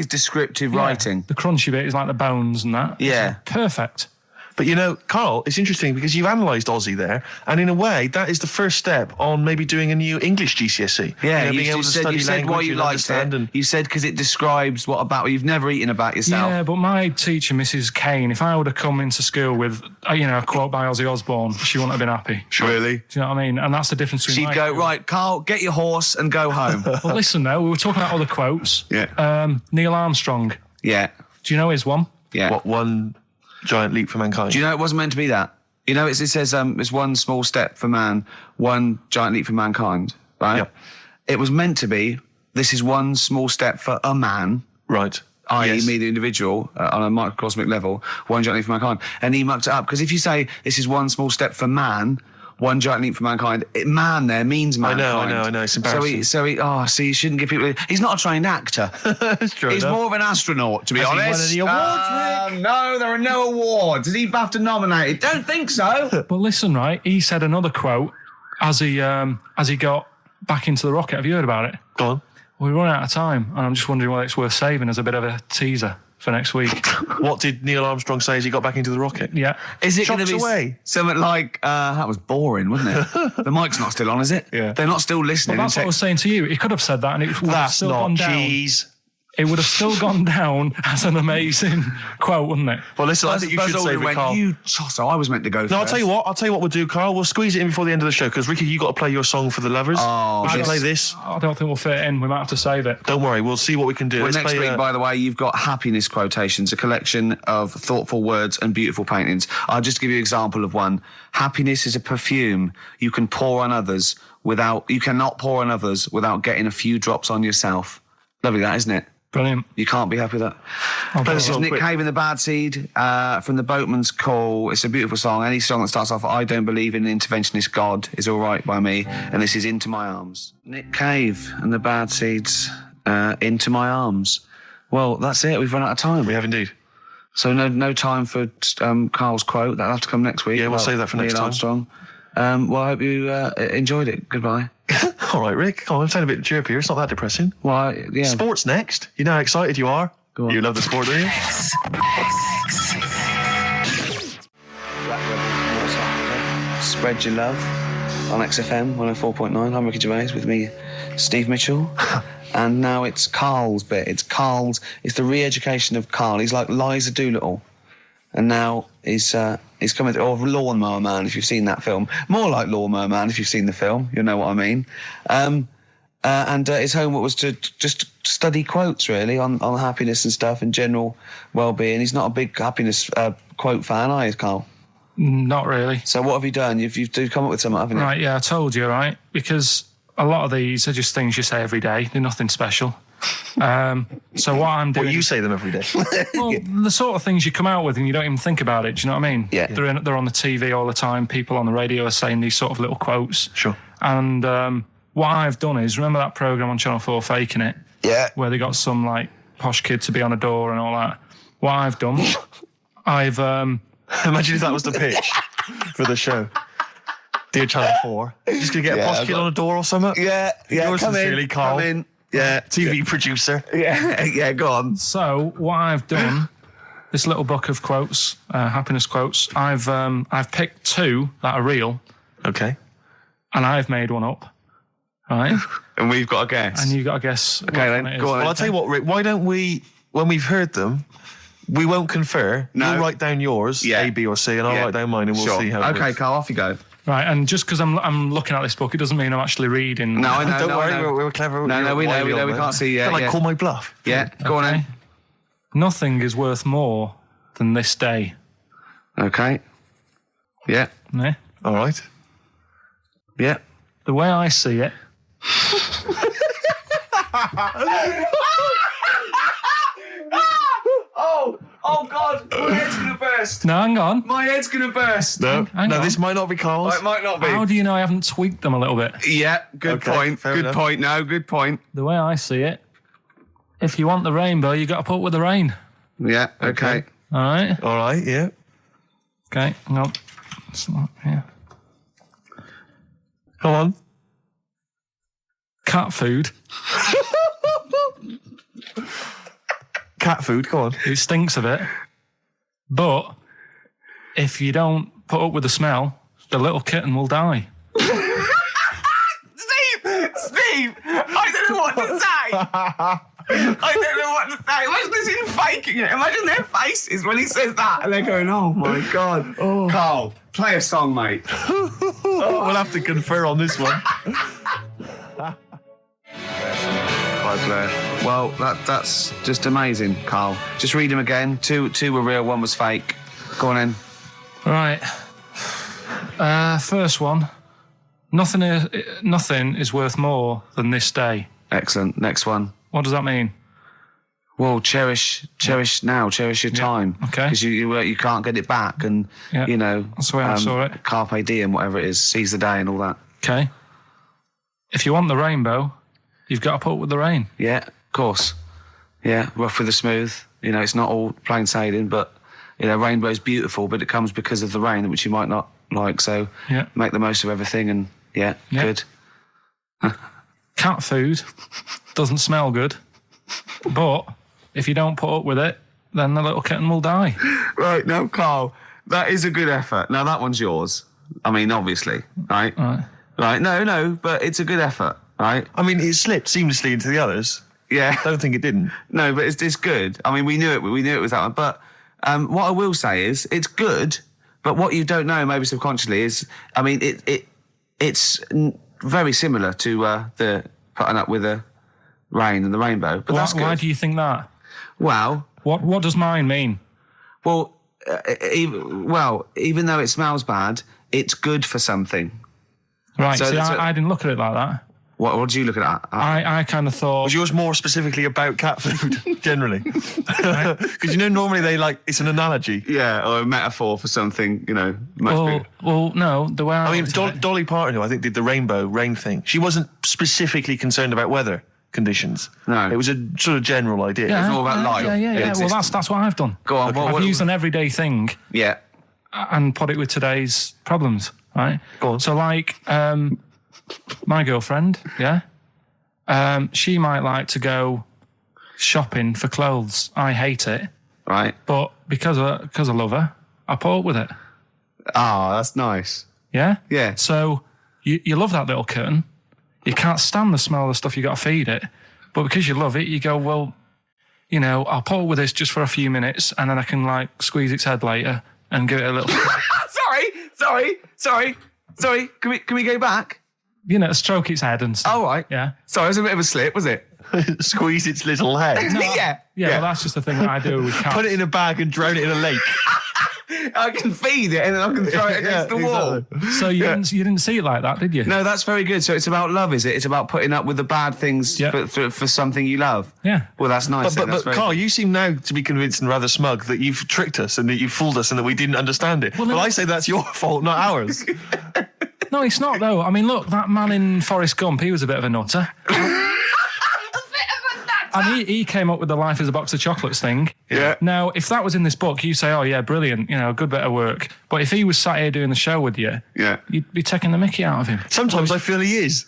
descriptive writing. The crunchy bit is like the bones and that. Yeah. It's perfect. But Karl, it's interesting because you've analysed Ozzy there, and in a way, that is the first step on maybe doing a new English GCSE. Yeah, being able to study language why you liked it. You said because it describes what you've never eaten about yourself. Yeah, but my teacher, Mrs. Kane, if I would have come into school with, a quote by Ozzy Osbourne, she wouldn't have been happy. Really? Do you know what I mean? And that's the difference between... She'd go, right, Karl, get your horse and go home. Well, listen, though, we were talking about other quotes. Yeah. Neil Armstrong. Yeah. Do you know his one? Yeah. What one... Giant leap for mankind. Do you know it wasn't meant to be that? It says it's one small step for man, one giant leap for mankind, right? Yep. It was meant to be, this is one small step for a man. Right. I.e. me, the individual, on a microcosmic level, one giant leap for mankind. And he mucked it up, because if you say this is one small step for man, one giant leap for mankind, man there means mankind. I know, it's embarrassing. So you shouldn't give people... He's not a trained actor. That's true. He's more of an astronaut, to be honest. He won any awards, Rick? No, there are no awards. Is he BAFTA nominated? Don't think so. But listen, right, he said another quote as he got back into the rocket. Have you heard about it? Go on. We're running out of time, and I'm just wondering whether it's worth saving as a bit of a teaser for next week. What did Neil Armstrong say as he got back into the rocket? Yeah. Is it going to be away? Something like, that was boring, wasn't it? The mic's not still on, is it? Yeah. They're not still listening. Well, that's what I was saying to you. He could have said that, and it would have That's still not gone down. cheese. it would have still gone down as an amazing quote, wouldn't it? Well, listen, I think you should save it, Karl. So I was meant to go first. No, I'll tell you what we'll do, Karl. We'll squeeze it in before the end of the show, because, Ricky, you got to play your song for the lovers. Oh, you should play this. I don't think we'll fit it in. We might have to save it. Don't worry, we'll see what we can do. Well, Let's next play, week, by the way, you've got happiness quotations, a collection of thoughtful words and beautiful paintings. I'll just give you an example of one. Happiness is a perfume you can pour on others you cannot pour on others without getting a few drops on yourself. Lovely that, isn't it? Brilliant. You can't be happy with that. This is Nick Cave and the Bad Seed from the Boatman's Call. It's a beautiful song. Any song that starts off, I don't believe in an interventionist God is all right by me. And this is Into My Arms. Nick Cave and the Bad Seeds, Into My Arms. Well, that's it. We've run out of time. We have indeed. So no time for Karl's quote. That'll have to come next week. Yeah, we'll save that for next Neil time. Armstrong. Well, I hope you enjoyed it. Goodbye. All right, Rick. Come on, I'm sounding a bit chirpier. It's not that depressing. Well, yeah. Sports next. You know how excited you are? Go on. You love the sport, don't you? Spread your love on XFM 104.9. I'm Ricky Gervais with me, Steve Mitchell. And now it's Karl's bit. It's the re-education of Karl. He's like Liza Doolittle. And now he's coming to, or Lawnmower Man, if you've seen that film. More like Lawnmower Man, if you've seen the film. You'll know what I mean. And his homework was to just study quotes, really, on happiness and stuff and general well-being. He's not a big happiness quote fan, are you, Karl? Not really. So what have you done? You've come up with something, haven't you? Right, yeah, I told you, right? Because a lot of these are just things you say every day. They're nothing special. So what I'm doing... Well, you say them every day. Well, the sort of things you come out with and you don't even think about it. Do you know what I mean? Yeah. They're on the TV all the time. People on the radio are saying these sort of little quotes. Sure. And what I've done is, remember that programme on Channel 4, Faking It? Yeah. Where they got some, like, posh kid to be on a door and all that. What I've done, I've... Imagine if that was the pitch for the show. Dear Channel 4. Just going to get a posh kid on a door or something? Yeah. Yours Come sincerely, in. Karl. Come in. Yeah. TV producer. Yeah, go on. So what I've done, this little book of quotes, happiness quotes, I've picked two that are real. Okay. And I've made one up. Right? And we've got a guess. And you got to guess. Okay, then. Go on. Well, I'll tell you what, Rick, why don't we, when we've heard them, we won't confer. No. You'll write down yours, A, B, or C, and I'll write down mine, and we'll see how it Okay, works. Karl, off you go. Right, and just because I'm looking at this book, it doesn't mean I'm actually reading. No, I know. Don't worry, we're clever. No, we know. We man. can't see yet. Can I call my bluff? Yeah, go on then. Nothing is worth more than this day. Okay. Yeah. Yeah? All right. Yeah. The way I see it. Oh God, my head's gonna burst. No, hang on. My head's gonna burst. No, Hang on. this might not be Karl's. It might not be. How do you know I haven't tweaked them a little bit? Yeah, good Okay, point. fair Good enough. point. No, good point. The way I see it, if you want the rainbow, you got to put up with the rain. Yeah, okay. All right? All right, yeah. Okay, hang on. It's not here. Come on. Cat food. Cat food, come on. It stinks a bit. But if you don't put up with the smell, the little kitten will die. Steve, I don't know what to say. I don't know what to say. Imagine this in faking it. Imagine their faces when he says that, and they're going, "Oh my God." Oh. Karl, play a song, mate. We'll have to confer on this one. Well, that's just amazing, Karl. Just read them again. Two were real, one was fake. Go on in. Right. First one. Nothing is worth more than this day. Excellent. Next one. What does that mean? Well, cherish now, cherish your time. Okay. Because you can't get it back, and you know that's the way I saw it. Carpe diem, whatever it is, seize the day, and all that. Okay. If you want the rainbow, you've got to put up with the rain. Yeah, of course. Yeah, rough with the smooth. You know, it's not all plain sailing, but you know, rainbow's beautiful, but it comes because of the rain, which you might not like. So make the most of everything, and good. Cat food doesn't smell good, but if you don't put up with it, then the little kitten will die. Right, now, Karl, that is a good effort. Now, that one's yours. I mean, obviously, right? Right. Right, no, but it's a good effort, right? I mean, it slipped seamlessly into the others. Yeah. I don't think it didn't. No, but it's good. I mean, we knew it was that one. But what I will say is, it's good. But what you don't know, maybe subconsciously, is, I mean, it's very similar to the putting up with the rain and the rainbow. But that's good. Why do you think that? Well, what does mine mean? Well, even though it smells bad, it's good for something. Right. So See, I didn't look at it like that. What did you look at? I kind of thought... Was yours more specifically about cat food, generally? Because normally it's an analogy. Yeah, or a metaphor for something, Well, no, the way I mean, Dolly Parton, who I think did the rainbow rain thing, she wasn't specifically concerned about weather conditions. No. It was a sort of general idea. Yeah, it's all about life. Yeah. Well, that's what I've done. Go on. Okay. I've used an everyday thing. Yeah. And put it with today's problems, right? Go on. So, my girlfriend, she might like to go shopping for clothes. I hate it. Right. But because I love her, I put up with it. Ah, that's nice. Yeah? Yeah. So, you love that little kitten. You can't stand the smell of the stuff you got to feed it. But because you love it, you go, well, I'll put up with this just for a few minutes and then I can, squeeze its head later and give it a little... Sorry. Can we go back? Stroke its head and stuff. Oh, right. Yeah. Sorry, it was a bit of a slip, was it? Squeeze its little head. No, Yeah. Well, that's just the thing that I do with cats. Put it in a bag and drown it in a lake. I can feed it and then I can throw it against the wall. So you didn't see it like that, did you? No, that's very good. So it's about love, is it? It's about putting up with the bad things for something you love. Yeah. Well, that's nice. But Karl, you seem now to be convinced and rather smug that you've tricked us and that you've fooled us and that we didn't understand it. Well, I say that's your fault, not ours. No, it's not, though. I mean, look, that man in Forrest Gump, he was a bit of a nutter. And he came up with the life as a box of chocolates thing. Yeah. Now, if that was in this book, you say, oh, yeah, brilliant, good bit of work. But if he was sat here doing the show with you, you'd be taking the mickey out of him. Sometimes I feel he is.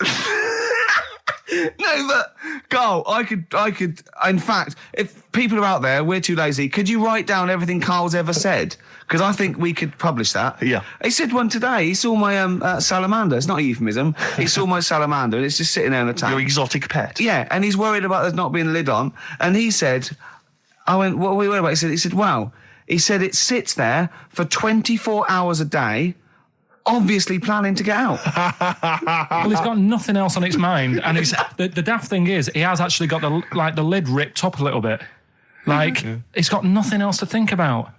No, but Karl, I could. In fact, if people are out there, we're too lazy. Could you write down everything Karl's ever said? Because I think we could publish that. Yeah. He said one today. He saw my salamander. It's not a euphemism. He saw my salamander, and it's just sitting there in the tank. Your exotic pet. Yeah, and he's worried about there not being a lid on. And he said, I went, what are we worried about? He said, wow. He said it sits there for 24 hours a day, obviously planning to get out. Well, it's got nothing else on its mind, and the daft thing is, he has actually got the lid ripped up a little bit. It's got nothing else to think about.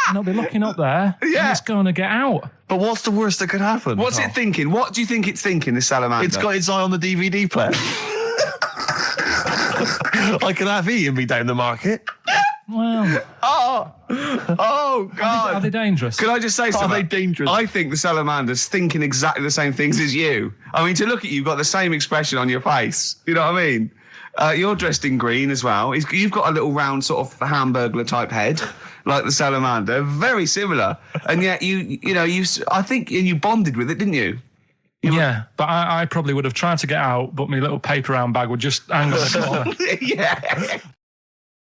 And it'll be looking up there, and it's going to get out. But what's the worst that could happen? What's it thinking? What do you think it's thinking, this salamander? It's got its eye on the DVD player. I could have Ian be down the market. Well... Oh, God. Are they dangerous? Could I just say something? Are they dangerous? I think the salamander's thinking exactly the same things as you. I mean, to look at you, you've got the same expression on your face. You know what I mean? You're dressed in green as well. You've got a little round sort of Hamburglar type head, like the salamander. Very similar. And yet I think you bonded with it, didn't you? Yeah, but I probably would have tried to get out, but my little paper round bag would just hang on the corner. Yeah.